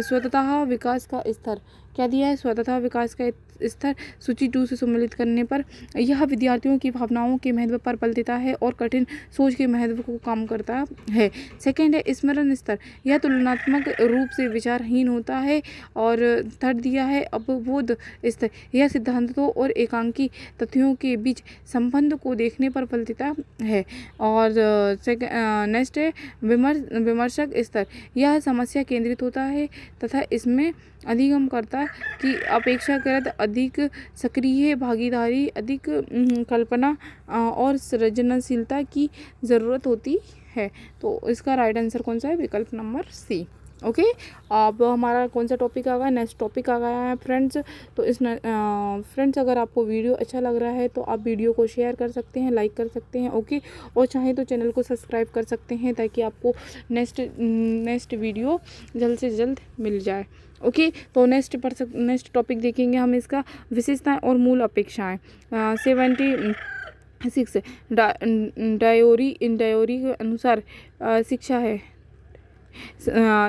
स्वतः विकास का स्तर क्या दिया है? स्वतः विकास का स्तर सूची 2 से सम्मिलित करने पर यह विद्यार्थियों की भावनाओं के महत्व पर बल देता है और कठिन सोच के महत्व को कम करता है। सेकंड है स्मरण स्तर, यह तुलनात्मक रूप से विचारहीन होता है। और थर्ड दिया है अवबोध स्तर, यह सिद्धांतों और एकांकी तथ्यों के बीच संबंध को देखने पर बल देता है। और नेक्स्ट है विमर्शक स्तर, यह समस्या केंद्रित होता है तथा इसमें अधिगम करता की अपेक्षाकृत अधिक सक्रिय भागीदारी, अधिक कल्पना और सृजनशीलता की ज़रूरत होती है। तो इसका राइट आंसर कौन सा है? विकल्प नंबर सी। ओके, अब हमारा कौन सा टॉपिक आ गया? नेक्स्ट टॉपिक आ गया है फ्रेंड्स। तो फ्रेंड्स, अगर आपको वीडियो अच्छा लग रहा है तो आप वीडियो को शेयर कर सकते हैं, लाइक कर सकते हैं। ओके, और चाहे तो चैनल को सब्सक्राइब कर सकते हैं ताकि आपको नेक्स्ट वीडियो जल्द से जल्द मिल जाए। ओके, तो नेक्स्ट टॉपिक देखेंगे हम इसका विशेषताएं और मूल अपेक्षाएं। 76 डायोरी के अनुसार शिक्षा है।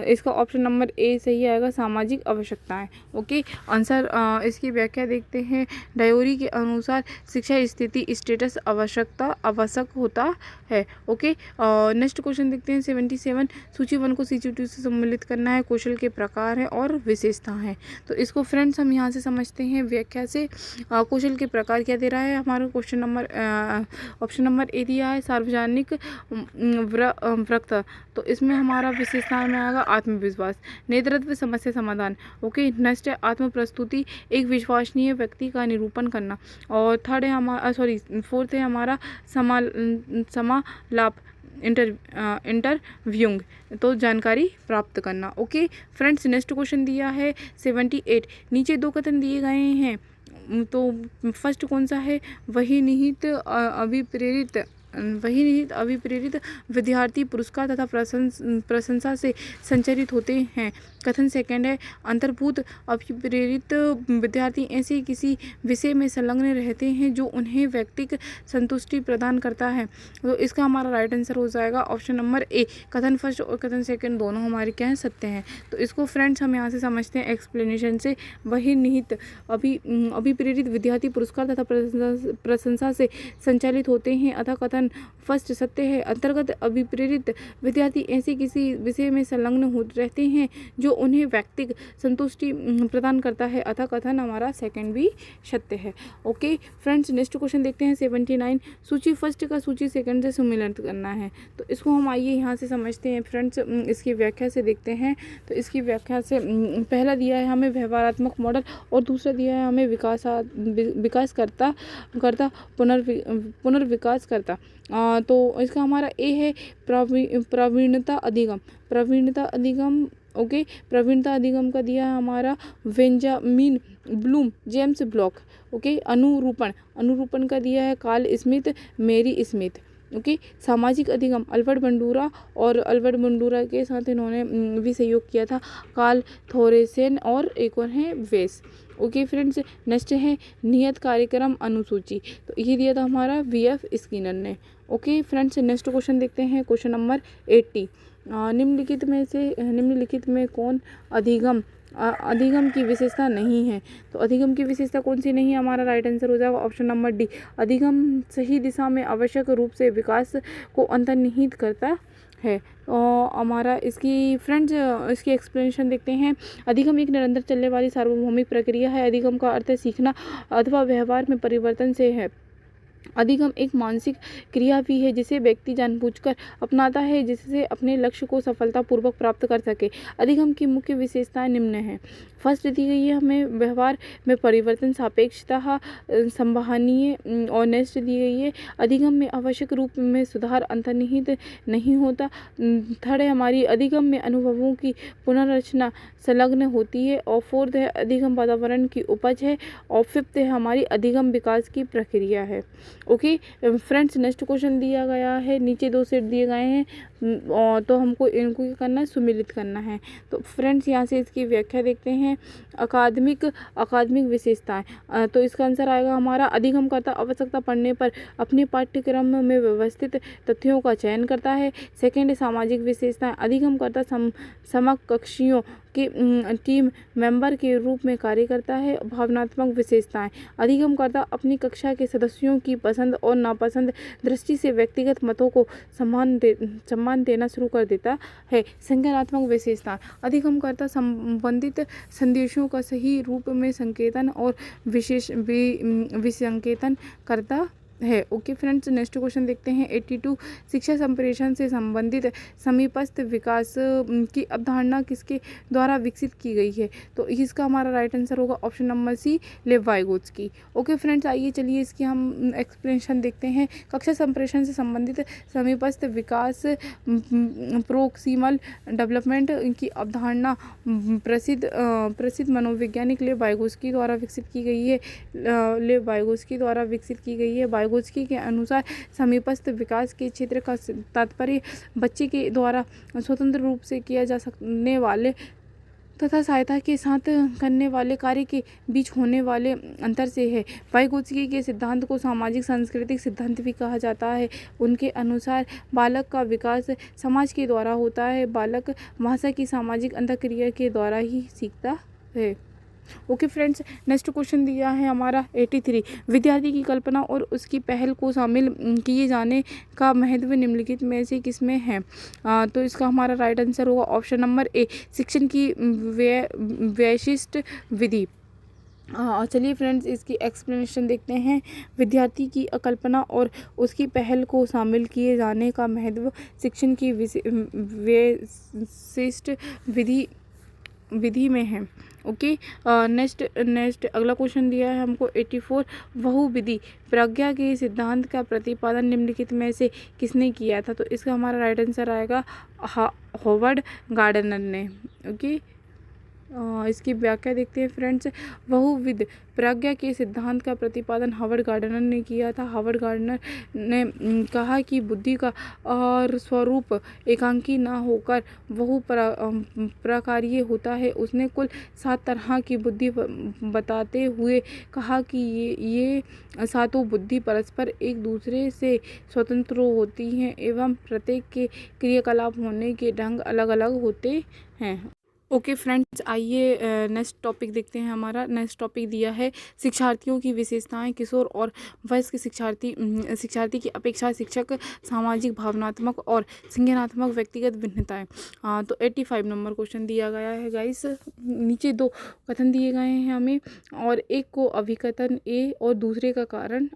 इसका ऑप्शन नंबर ए सही आएगा, सामाजिक आवश्यकताएं। ओके, आंसर इसकी व्याख्या देखते हैं। डायोरी के अनुसार शिक्षा स्थिति स्टेटस आवश्यक होता है। ओके, नेक्स्ट क्वेश्चन देखते हैं 77। सूची 1 को सूची 2 से सम्मिलित करना है। कौशल के प्रकार हैं और विशेषता हैं। तो इसको फ्रेंड्स हम यहाँ से समझते हैं व्याख्या से। कौशल के प्रकार क्या दे रहा है हमारा क्वेश्चन नंबर ऑप्शन नंबर ए दिया है सार्वजनिक वक्तृत्व। तो इसमें हमारा विशेषताएं में आएगा आत्मविश्वास, नेतृत्व, समस्या समाधान। ओके, नेक्स्ट है आत्म प्रस्तुति, एक विश्वसनीय व्यक्ति का निरूपण करना। और थर्ड है फोर्थ है हमारा समालाप, इंटरव्यूइंग, तो जानकारी प्राप्त करना। ओके फ्रेंड्स, नेक्स्ट क्वेश्चन दिया है 78। नीचे 2 कथन दिए गए हैं, तो फर्स्ट कौन सा है? वही निहित अभिप्रेरित विद्यार्थी पुरस्कार तथा प्रशंसा से संचरित होते हैं। कथन सेकंड है, अंतर्भूत अभिप्रेरित विद्यार्थी ऐसे किसी विषय में संलग्न रहते हैं जो उन्हें व्यक्तिगत संतुष्टि प्रदान करता है। तो इसका हमारा राइट आंसर हो जाएगा ऑप्शन नंबर ए। कथन फर्स्ट और कथन सेकंड दोनों हमारे क्या हैं, सत्य हैं। तो इसको फ्रेंड्स हम यहाँ से समझते हैं एक्सप्लेनेशन से। वही निहित अभिप्रेरित विद्यार्थी पुरस्कार तथा प्रशंसा से संचालित होते हैं, अतः कथन फर्स्ट सत्य है। अंतर्गत अभिप्रेरित विद्यार्थी ऐसे किसी विषय में संलग्न हो रहते हैं जो उन्हें व्यक्तिगत संतुष्टि प्रदान करता है, अतः कथन हमारा सेकंड भी सत्य है। ओके फ्रेंड्स, नेक्स्ट क्वेश्चन देखते हैं 79। सूची फर्स्ट का सूची सेकंड से सुमिलित करना है। तो इसको हम आइए यहाँ से समझते हैं फ्रेंड्स, इसकी व्याख्या से देखते हैं। तो इसकी व्याख्या से पहला दिया है हमें व्यवहारात्मक मॉडल और दूसरा दिया है हमें विकासकर्ता पुनर्विकासकर्ता। तो इसका हमारा ए है प्रवीणता अधिगम। ओके, प्रवीणता अधिगम का दिया है हमारा Benjamin Bloom, James block. Okay, अनुरूपण का दिया है कार्ल स्मिथ, मेरी स्मिथ। ओके, सामाजिक अधिगम अल्बर्ट बंडूरा के साथ इन्होंने भी सहयोग किया था, कार्ल थोरेसेन और एक और है वेस। ओके फ्रेंड्स, नेक्स्ट है नियत कार्यक्रम अनुसूची। तो ये दिया था हमारा वीएफ स्किनर ने। ओके फ्रेंड्स, नेक्स्ट क्वेश्चन देखते हैं, क्वेश्चन नंबर 80। निम्नलिखित में कौन अधिगम की विशेषता नहीं है? तो अधिगम की विशेषता कौन सी नहीं है? हमारा राइट आंसर हो जाएगा ऑप्शन नंबर डी। अधिगम सही दिशा में आवश्यक रूप से विकास को अंतर्निहित करता है। हमारा इसकी फ्रेंड्स इसकी एक्सप्लेनेशन देखते हैं। अधिगम एक निरंतर चलने वाली सार्वभौमिक प्रक्रिया है। अधिगम का अर्थ सीखना अथवा व्यवहार में परिवर्तन से है। अधिगम एक मानसिक क्रिया भी है जिसे व्यक्ति जानबूझकर अपनाता है जिससे अपने लक्ष्य को सफलतापूर्वक प्राप्त कर सके। अधिगम की मुख्य विशेषताएं निम्न हैं। फर्स्ट दी गई है हमें व्यवहार में परिवर्तन, सापेक्षता, संवहनीय। और नेक्स्ट दी गई है अधिगम में आवश्यक रूप में सुधार अंतर्निहित नहीं होता। थर्ड है हमारी अधिगम में अनुभवों की पुनर्रचना संलग्न होती है। और फोर्थ है अधिगम वातावरण की उपज है। और फिफ्थ है हमारी अधिगम विकास की प्रक्रिया है। ओके फ्रेंड्स, नेक्स्ट क्वेश्चन दिया गया है, नीचे दो सेट दिए गए हैं, तो हमको इनको क्या करना है, सुमिलित करना है। तो फ्रेंड्स यहाँ से इसकी व्याख्या देखते हैं। अकादमिक विशेषताएं, तो इसका आंसर आएगा हमारा अधिगमकर्ता आवश्यकता पड़ने पर अपने पाठ्यक्रम में व्यवस्थित तथ्यों का चयन करता है। सेकेंड, सामाजिक विशेषताएं, अधिगमकर्ता समकक्षियों के टीम मेंबर के रूप में कार्य करता है। भावनात्मक विशेषताएं, अधिगमकर्ता अपनी कक्षा के सदस्यों की पसंद और नापसंद दृष्टि से व्यक्तिगत मतों को सम्मान देना शुरू कर देता है। संज्ञानात्मक विशेषताएं, अधिगमकर्ता संबंधित संदेशों का सही रूप में संकेतन और विसंकेतन करता है। ओके फ्रेंड्स, नेक्स्ट क्वेश्चन देखते हैं 82। शिक्षा संप्रेषण से संबंधित समीपस्थ विकास की अवधारणा किसके द्वारा विकसित की गई है? तो इसका हमारा राइट आंसर होगा option number C, Lev Vygotsky. Okay friends, आइए चलिए इसकी हम एक्सप्लेनेशन देखते हैं। कक्षा संप्रेषण से संबंधित समीपस्थ विकास प्रोक्सिमल डेवलपमेंट की अवधारणा प्रसिद्ध मनोवैज्ञानिक लेव वाइगोत्स्की द्वारा विकसित की गई है। वाइगोत्स्की के अनुसार समीपस्थ विकास के क्षेत्र का तात्पर्य बच्चे के द्वारा स्वतंत्र रूप से किया जा सकने वाले तथा सहायता के साथ करने वाले कार्य के बीच होने वाले अंतर से है। वाइगोत्स्की के सिद्धांत को सामाजिक सांस्कृतिक सिद्धांत भी कहा जाता है। उनके अनुसार बालक का विकास समाज के द्वारा होता है। बालक भाषा की सामाजिक अंतःक्रिया के द्वारा ही सीखता है। ओके फ्रेंड्स, नेक्स्ट क्वेश्चन दिया है हमारा 83। विद्यार्थी की कल्पना और उसकी पहल को शामिल किए जाने का महत्व निम्नलिखित में से किसमें है? तो इसका हमारा राइट आंसर होगा ऑप्शन नंबर ए, शिक्षण की वैशिष्ट विधि। चलिए फ्रेंड्स इसकी एक्सप्लेनेशन देखते हैं। विद्यार्थी की कल्पना और उसकी पहल को शामिल किए जाने का महत्व शिक्षण की वैशिष्ट विधि में है। ओके नेक्स्ट अगला क्वेश्चन दिया है हमको 84। बहुविधि प्रज्ञा के सिद्धांत का प्रतिपादन निम्नलिखित में से किसने किया था? तो इसका हमारा राइट आंसर आएगा हॉवर्ड गार्डनर ने। ओके इसकी व्याख्या देखते हैं फ्रेंड्स। बहुविध प्रज्ञा के सिद्धांत का प्रतिपादन हावर्ड गार्डनर ने किया था। हावर्ड गार्डनर ने कहा कि बुद्धि का और स्वरूप एकांकी ना होकर प्रकारीय होता है। उसने कुल 7 तरह की बुद्धि बताते हुए कहा कि ये सातों बुद्धि परस्पर एक दूसरे से स्वतंत्र होती हैं एवं प्रत्येक के क्रियाकलाप होने के ढंग अलग अलग होते हैं। ओके फ्रेंड्स, आइए नेक्स्ट टॉपिक देखते हैं। हमारा नेक्स्ट टॉपिक दिया है शिक्षार्थियों की विशेषताएं। किशोर और वयस्क शिक्षार्थी की अपेक्षा शिक्षक सामाजिक, भावनात्मक और संज्ञानात्मक व्यक्तिगत भिन्नताएं। तो 85 नंबर क्वेश्चन दिया गया है गाइस। नीचे 2 कथन दिए गए हैं हमें, और एक को अभिकथन ए और दूसरे का कारण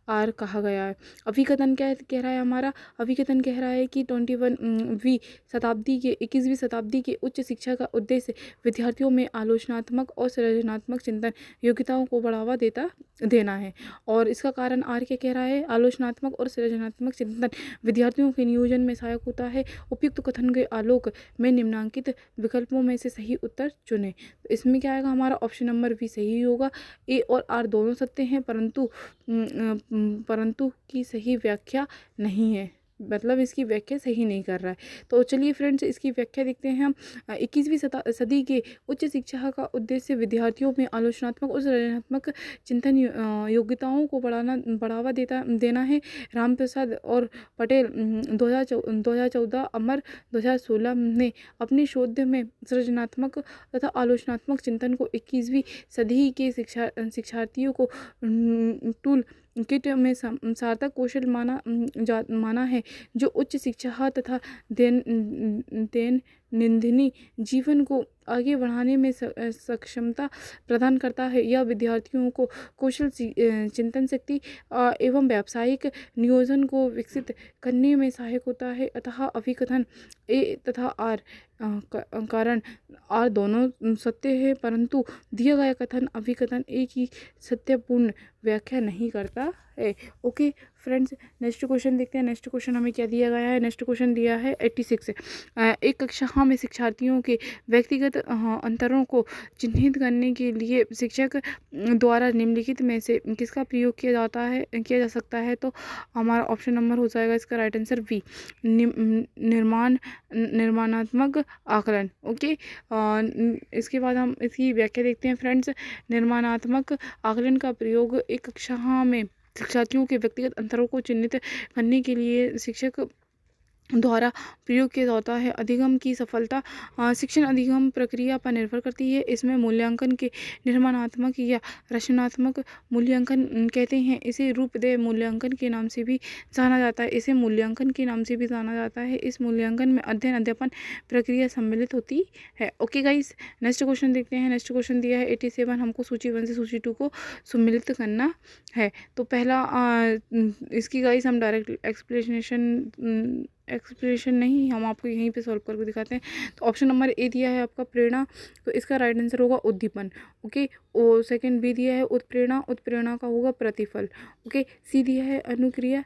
आर कहा गया है। अभिकथन क्या कह रहा है हमारा? अभिकथन कह रहा है कि 21वीं शताब्दी के उच्च शिक्षा का उद्देश्य विद्यार्थियों में आलोचनात्मक और सृजनात्मक चिंतन योग्यताओं को बढ़ावा देना है। और इसका कारण आर क्या कह रहा है? आलोचनात्मक और सृजनात्मक चिंतन विद्यार्थियों के नियोजन में सहायक होता है। उपयुक्त कथन के आलोक में निम्नलिखित विकल्पों में से सही उत्तर चुनें। तो इसमें क्या आएगा हमारा? ऑप्शन नंबर बी सही होगा। ए और आर दोनों सत्य हैं, परंतु की सही व्याख्या नहीं है, मतलब इसकी व्याख्या सही नहीं कर रहा है। तो चलिए फ्रेंड्स, इसकी व्याख्या देखते हैं हम। 21वीं सदी के उच्च शिक्षा का उद्देश्य विद्यार्थियों में आलोचनात्मक और सृजनात्मक चिंतन योग्यताओं को बढ़ावा देना है। रामप्रसाद और पटेल 2014, अमर 2016 ने अपने शोध में सृजनात्मक तथा आलोचनात्मक चिंतन को 21वीं सदी के शिक्षार्थियों को टूल किट में सार्थक कौशल माना है, जो उच्च शिक्षा तथा दैनंदिन जीवन को आगे बढ़ाने में सक्षमता प्रदान करता है। यह विद्यार्थियों को कौशल, चिंतन शक्ति एवं व्यावसायिक नियोजन को विकसित करने में सहायक होता है। अतः अभिकथन ए तथा आर कारण आर दोनों सत्य है, परंतु दिया गया कथन अभिकथन ए की सत्यपूर्ण व्याख्या नहीं करता है। ओके फ्रेंड्स, नेक्स्ट क्वेश्चन देखते हैं। नेक्स्ट क्वेश्चन हमें क्या दिया गया है? नेक्स्ट क्वेश्चन दिया है 86। एक कक्षा में शिक्षार्थियों के व्यक्तिगत अंतरों को चिन्हित करने के लिए शिक्षक द्वारा निम्नलिखित में से किसका प्रयोग किया जा सकता है? तो हमारा ऑप्शन नंबर हो जाएगा इसका राइट आंसर बी, निर्माणात्मक आकलन। ओके, इसके बाद हम इसकी व्याख्या देखते हैं फ्रेंड्स। निर्माणात्मक आकलन का प्रयोग एक कक्षा में शिक्षार्थियों के व्यक्तिगत अंतरों को चिन्हित करने के लिए शिक्षक द्वारा प्रयोग किया जाता है। अधिगम की सफलता शिक्षण अधिगम प्रक्रिया पर निर्भर करती है। इसमें मूल्यांकन के निर्माणात्मक या रचनात्मक मूल्यांकन कहते हैं। इसे रूपदेह मूल्यांकन के नाम से भी जाना जाता है। इस मूल्यांकन में अध्ययन अध्यापन प्रक्रिया सम्मिलित होती है। ओके गाइस, नेक्स्ट क्वेश्चन देखते हैं। नेक्स्ट क्वेश्चन दिया है 87। हमको सूची 1 से सूची 2 को सम्मिलित करना है। तो पहला इसकी गाइस हम डायरेक्ट एक्सप्लेनेशन नहीं, हम आपको यहीं पे सॉल्व करके दिखाते हैं। तो ऑप्शन नंबर ए दिया है आपका प्रेरणा, तो इसका राइट आंसर होगा उद्दीपन। ओके, और सेकंड बी दिया है उत्प्रेरणा का होगा प्रतिफल। ओके, सी दिया है अनुक्रिया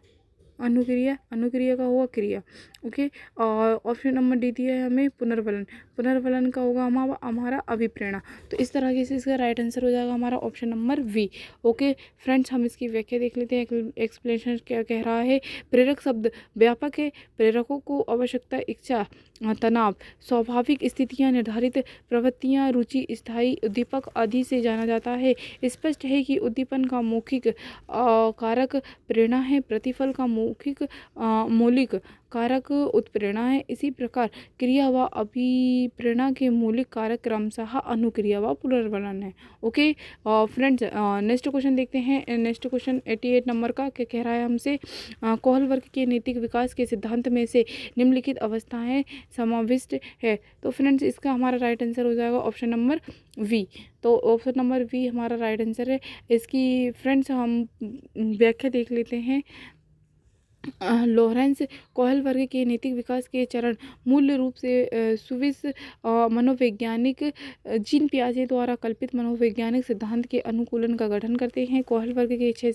का होगा क्रिया। ओके, और ऑप्शन नंबर डी दिया है हमें पुनर्वलन का होगा हमारा अभिप्रेरणा। तो इस तरह से इसका राइट आंसर हो जाएगा हमारा option number B. Okay friends, हम इसकी व्याख्या देख लेते हैं। एक्सप्लेनेशन क्या कह रहा है? प्रेरक शब्द व्यापक है। प्रेरकों को आवश्यकता, इच्छा, तनाव, स्वाभाविक स्थितियां, निर्धारित प्रवृत्तियां, रुचि, स्थायी उद्दीपक आदि से जाना जाता है। स्पष्ट है कि उद्दीपन का मौखिक कारक प्रेरणा है, प्रतिफल का मौलिक कारक उत्प्रेरणा है। इसी प्रकार क्रिया व अभिप्रेरणा के मौलिक कारक क्रमशः अनुक्रिया व पुनर्वलन है। ओके फ्रेंड्स, नेक्स्ट क्वेश्चन देखते हैं। नेक्स्ट क्वेश्चन 88 नंबर का क्या कह रहा है हमसे? कोहल वर्ग के नैतिक विकास के सिद्धांत में से निम्नलिखित अवस्थाएं समाविष्ट है। तो फ्रेंड्स, इसका हमारा राइट आंसर हो जाएगा ऑप्शन नंबर वी। तो ऑप्शन नंबर वी हमारा राइट आंसर है। इसकी फ्रेंड्स हम व्याख्या देख लेते हैं। लॉरेंस कोहल वर्ग के नैतिक विकास के चरण मूल रूप से स्विस मनोवैज्ञानिक जीन पियाजे द्वारा कल्पित मनोवैज्ञानिक सिद्धांत के अनुकूलन का गठन करते हैं। कोहल वर्ग के 6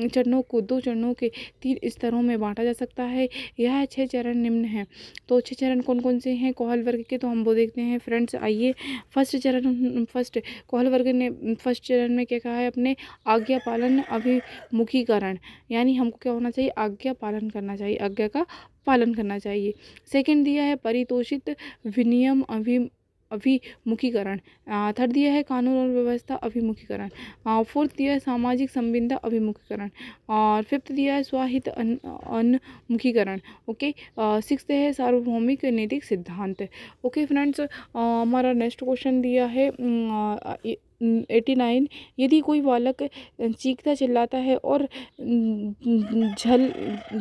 चरणों को 2 चरणों के 3 स्तरों में बांटा जा सकता है। यह 6 चरण निम्न हैं। तो 6 चरण कौन कौन से हैं कोहल वर्ग के, तो हम वो देखते हैं फ्रेंड्स। आइए फर्स्ट कोहल वर्ग ने फर्स्ट चरण में क्या कहा है, अपने आज्ञा पालन अभिमुखीकरण, यानी हमको क्या होना चाहिए, आज्ञा पालन करना चाहिए, आज्ञा का पालन करना चाहिए। सेकंड दिया है परितोषित विनियम अभिमुखीकरण। थर्ड दिया है कानून और व्यवस्था अभिमुखीकरण। फोर्थ दिया है सामाजिक संविदा अभिमुखीकरण। और फिफ्थ दिया है स्वहित उन्मुखीकरण। ओके, सिक्स्थ है सार्वभौमिक नैतिक सिद्धांत। ओके फ्रेंड्स, हमारा नेक्स्ट क्वेश्चन दिया है 89। यदि कोई बालक चीखता चिल्लाता है और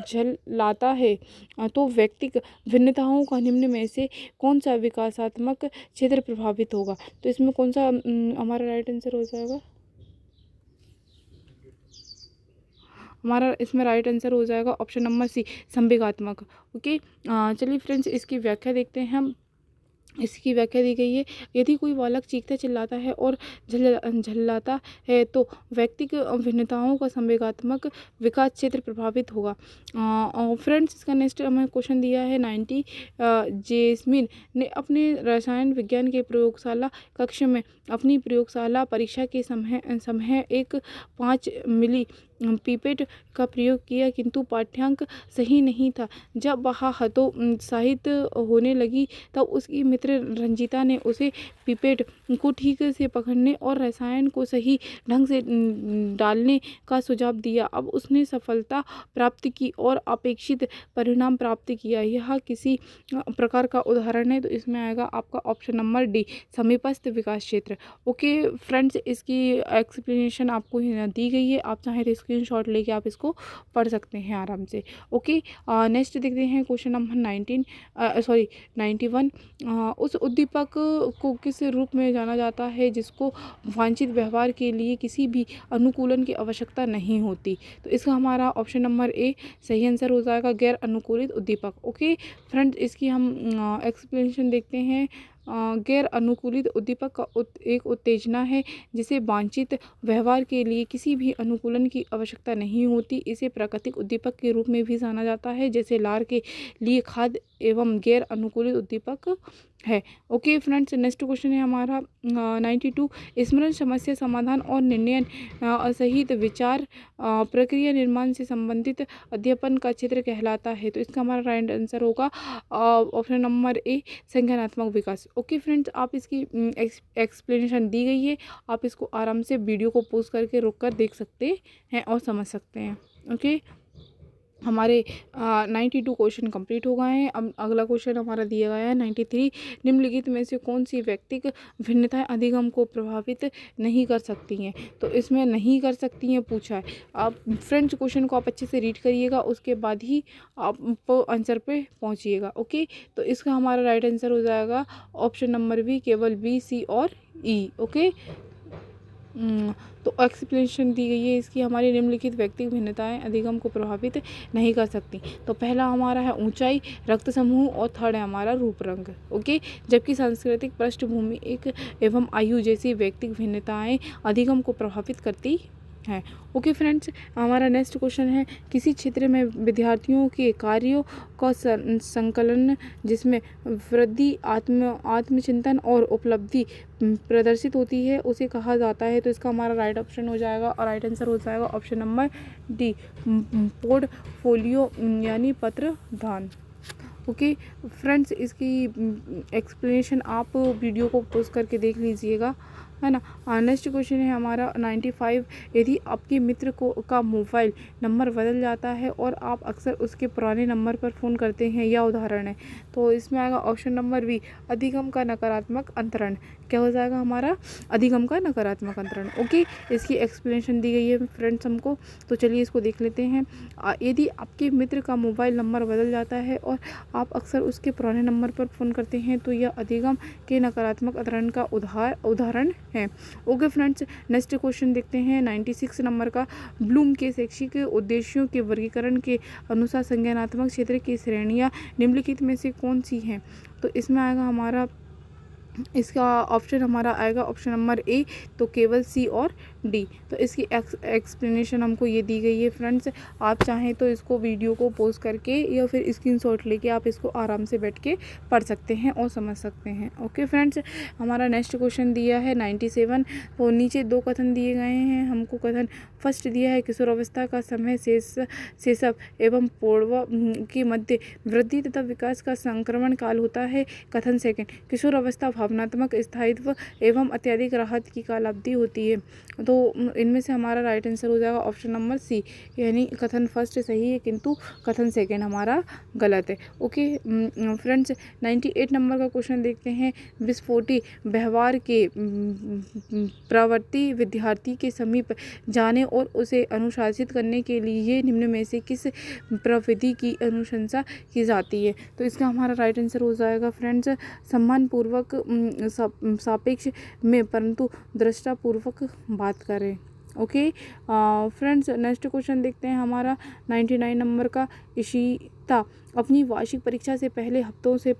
झल्लाता है तो व्यक्तिक भिन्नताओं का निम्न में से कौन सा विकासात्मक क्षेत्र प्रभावित होगा। तो इसमें कौन सा हमारा राइट आंसर हो जाएगा, हमारा इसमें राइट आंसर हो जाएगा ऑप्शन नंबर सी, संवेगात्मक। ओके, चलिए फ्रेंड्स इसकी व्याख्या देखते हैं हम। इसकी व्याख्या दी गई है, यदि कोई बालक चीखता चिल्लाता है और झल्लाता है तो व्यक्तिक भिन्नताओं का संवेगात्मक विकास क्षेत्र प्रभावित होगा। फ्रेंड्स इसका नेक्स्ट हमें क्वेश्चन दिया है 90। जेस्मिन ने अपने रसायन विज्ञान के प्रयोगशाला कक्ष में अपनी प्रयोगशाला परीक्षा के समय एक 5 मिली पीपेट का प्रयोग किया, किंतु पाठ्यांक सही नहीं था। जब वह हतोत्साहित होने लगी तब उसकी मित्र रंजीता ने उसे पिपेट को ठीक से पकड़ने और रसायन को सही ढंग से डालने का सुझाव दिया। अब उसने सफलता प्राप्त की और अपेक्षित परिणाम प्राप्त किया। यह किसी प्रकार का उदाहरण है, तो इसमें आएगा आपका ऑप्शन नंबर डी, समीपस्थ विकास क्षेत्र। ओके फ्रेंड्स, इसकी एक्सप्लेनेशन आपको दी गई है, आप चाहें तो स्क्रीनशॉट लेके आप इसको पढ़ सकते हैं आराम से। ओके, नेक्स्ट देखते हैं क्वेश्चन नंबर 91। उस उद्दीपक को किस रूप में जाना जाता है जिसको वांछित व्यवहार के लिए किसी भी अनुकूलन की आवश्यकता नहीं होती। तो इसका हमारा ऑप्शन नंबर ए सही आंसर हो जाएगा, गैर अनुकूलित उद्दीपक। ओके फ्रेंड्स, इसकी हम एक्सप्लेनेशन देखते हैं। गैर अनुकूलित उद्दीपक का एक उत्तेजना है जिसे वांछित व्यवहार के लिए किसी भी अनुकूलन की आवश्यकता नहीं होती। इसे प्राकृतिक उद्दीपक के रूप में भी जाना जाता है, जैसे लार के लिए खाद्य एवं गैर अनुकूलित उद्दीपक है। ओके फ्रेंड्स, नेक्स्ट क्वेश्चन है हमारा 92। स्मरण, समस्या समाधान और निर्णय सहित विचार प्रक्रिया निर्माण से संबंधित अध्ययन का क्षेत्र कहलाता है। तो इसका हमारा राइट आंसर होगा ऑप्शन नंबर ए, संज्ञानात्मक विकास। ओके फ्रेंड्स, आप इसकी एक्सप्लेनेशन दी गई है, आप इसको आराम से वीडियो को पॉज करके रोक कर देख सकते हैं और समझ सकते हैं। ओके, हमारे 92 क्वेश्चन कंप्लीट हो गए हैं। अब अगला क्वेश्चन हमारा दिया गया है 93। निम्नलिखित में से कौन सी व्यक्तिक भिन्नताएं अधिगम को प्रभावित नहीं कर सकती हैं। तो इसमें नहीं कर सकती हैं पूछा है। आप फ्रेंड्स क्वेश्चन को आप अच्छे से रीड करिएगा, उसके बाद ही आप आंसर पे पहुंचिएगा। ओके, तो इसका हमारा राइट आंसर हो जाएगा ऑप्शन नंबर बी, केवल बी, सी और ई। ओके, तो एक्सप्लेनेशन दी गई है इसकी, हमारी निम्नलिखित व्यक्तिगत भिन्नताएं अधिगम को प्रभावित नहीं कर सकती। तो पहला हमारा है ऊंचाई, रक्त समूह और थर्ड है हमारा रूप रंग। ओके, जबकि सांस्कृतिक पृष्ठभूमि एक एवं आयु जैसी व्यक्तिगत भिन्नताएं अधिगम को प्रभावित करती है। ओके फ्रेंड्स, हमारा नेक्स्ट क्वेश्चन है किसी क्षेत्र में विद्यार्थियों के कार्यों का संकलन जिसमें वृद्धि, आत्मचिंतन और उपलब्धि प्रदर्शित होती है उसे कहा जाता है। तो इसका हमारा राइट ऑप्शन हो जाएगा और राइट आंसर हो जाएगा ऑप्शन नंबर डी, पोर्टफोलियो यानी पत्रदान। ओके फ्रेंड्स, इसकी एक्सप्लेनेशन आप वीडियो को पॉज करके देख लीजिएगा, है ना। नेक्स्ट क्वेश्चन है हमारा 95। यदि आपके मित्र का मोबाइल नंबर बदल जाता है और आप अक्सर उसके पुराने नंबर पर फ़ोन करते हैं, यह उदाहरण है। तो इसमें आएगा ऑप्शन नंबर बी, अधिगम का नकारात्मक अंतरण। क्या हो जाएगा हमारा, अधिगम का नकारात्मक अंतरण। ओके, इसकी एक्सप्लेनेशन दी गई है फ्रेंड्स हमको, तो चलिए इसको देख लेते हैं। यदि आपके मित्र का मोबाइल नंबर बदल जाता है और आप अक्सर उसके पुराने नंबर पर फ़ोन करते हैं तो यह अधिगम के नकारात्मक अंतरण का उदाहरण है। ओके फ्रेंड्स, नेक्स्ट क्वेश्चन देखते हैं 96 नंबर का। ब्लूम के शैक्षिक उद्देश्यों के वर्गीकरण के अनुसार संज्ञानात्मक क्षेत्र की श्रेणियाँ निम्नलिखित में से कौन सी हैं? तो इसमें आएगा हमारा, इसका ऑप्शन हमारा आएगा ऑप्शन नंबर ए, तो केवल सी और डी। तो इसकी एक्सप्लेनेशन हमको ये दी गई है फ्रेंड्स। आप चाहें तो इसको वीडियो को पॉज करके या फिर स्क्रीनशॉट लेके आप इसको आराम से बैठ के पढ़ सकते हैं और समझ सकते हैं। ओके फ्रेंड्स, हमारा नेक्स्ट क्वेश्चन दिया है 97। तो नीचे दो कथन दिए गए हैं हमको। कथन फर्स्ट दिया है, किशोरावस्था का समय शैशव एवं पौढ़वा के मध्य वृद्धि तथा विकास का संक्रमण काल होता है। कथन सेकंड, किशोरावस्था भावनात्मक स्थायित्व एवं अत्यधिक राहत की कालावधि होती है। तो इनमें से हमारा राइट आंसर हो जाएगा ऑप्शन नंबर सी, यानी कथन फर्स्ट सही है किंतु कथन सेकंड हमारा गलत है। ओके फ्रेंड्स, 98 नंबर का क्वेश्चन देखते हैं। विस्फोटी व्यवहार के प्रवृत्ति विद्यार्थी के समीप जाने और उसे अनुशासित करने के लिए निम्न में से किस प्रविधि की अनुशंसा की जाती है? तो इसका हमारा राइट आंसर हो जाएगा फ्रेंड्स, सम्मानपूर्वक सापेक्ष में परंतु दृष्टापूर्वक बात करें। ओके फ्रेंड्स, नेक्स्ट क्वेश्चन देखते हैं हमारा 99 नंबर का। इशिता अपनी वार्षिक परीक्षा से पहले हफ्तों से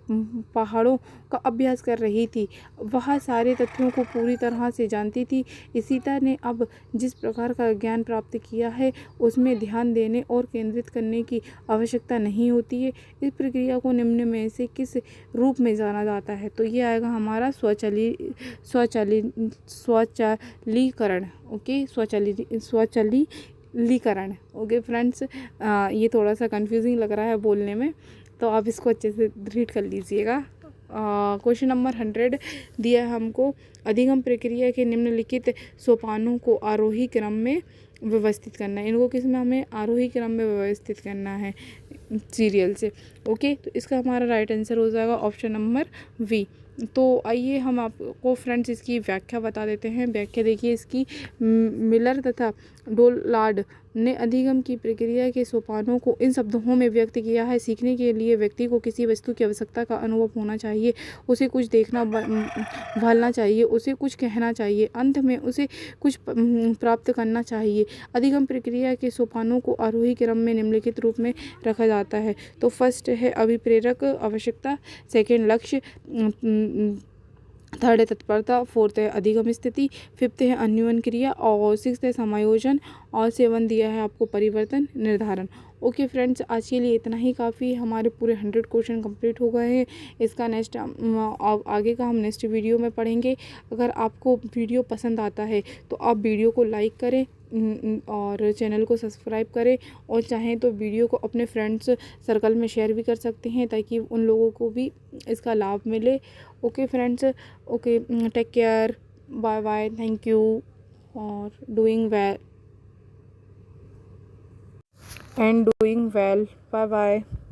पहाड़ों का अभ्यास कर रही थी। वह सारे तथ्यों को पूरी तरह से जानती थी। इशिता ने अब जिस प्रकार का ज्ञान प्राप्त किया है उसमें ध्यान देने और केंद्रित करने की आवश्यकता नहीं होती है। इस प्रक्रिया को निम्न में से किस रूप में जाना जाता है? तो ये आएगा हमारा स्वचालीकरण। ओके, स्वचालीकरण। ओके फ्रेंड्स, ये थोड़ा सा कंफ्यूजिंग लग रहा है बोलने में, तो आप इसको अच्छे से रीड कर लीजिएगा। क्वेश्चन नंबर 100 दिया है हमको। अधिगम प्रक्रिया के निम्नलिखित सोपानों को आरोही क्रम में व्यवस्थित करना है। इनको किस में हमें आरोही क्रम में व्यवस्थित करना है, सीरियल से। ओके, तो इसका हमारा राइट आंसर हो जाएगा ऑप्शन नंबर वी। तो आइए हम आपको फ्रेंड्स इसकी व्याख्या बता देते हैं। व्याख्या देखिए इसकी, मिलर तथा डोलार्ड ने अधिगम की प्रक्रिया के सोपानों को इन शब्दों में व्यक्त किया है। सीखने के लिए व्यक्ति को किसी वस्तु की आवश्यकता का अनुभव होना चाहिए, उसे कुछ देखना भालना चाहिए, उसे कुछ कहना चाहिए, अंत में उसे कुछ प्राप्त करना चाहिए। अधिगम प्रक्रिया के सोपानों को आरोही क्रम में निम्नलिखित रूप में रखा जाता है। तो फर्स्ट है अभिप्रेरक आवश्यकता, सेकेंड लक्ष्य, थर्ड है तत्परता, फोर्थ है अधिगम स्थिति, फिफ्थ है अन्योन्य क्रिया और सिक्स्थ है समायोजन और 7 दिया है आपको परिवर्तन निर्धारण। ओके फ्रेंड्स, आज के लिए इतना ही काफ़ी। हमारे पूरे 100 क्वेश्चन कंप्लीट हो गए हैं। इसका नेक्स्ट आगे का हम नेक्स्ट वीडियो में पढ़ेंगे। अगर आपको वीडियो पसंद आता है तो आप वीडियो को लाइक करें और चैनल को सब्सक्राइब करें, और चाहें तो वीडियो को अपने फ्रेंड्स सर्कल में शेयर भी कर सकते हैं ताकि उन लोगों को भी इसका लाभ मिले। Okay friends, okay, take care, bye bye, thank you और डूइंग वेल। Bye bye.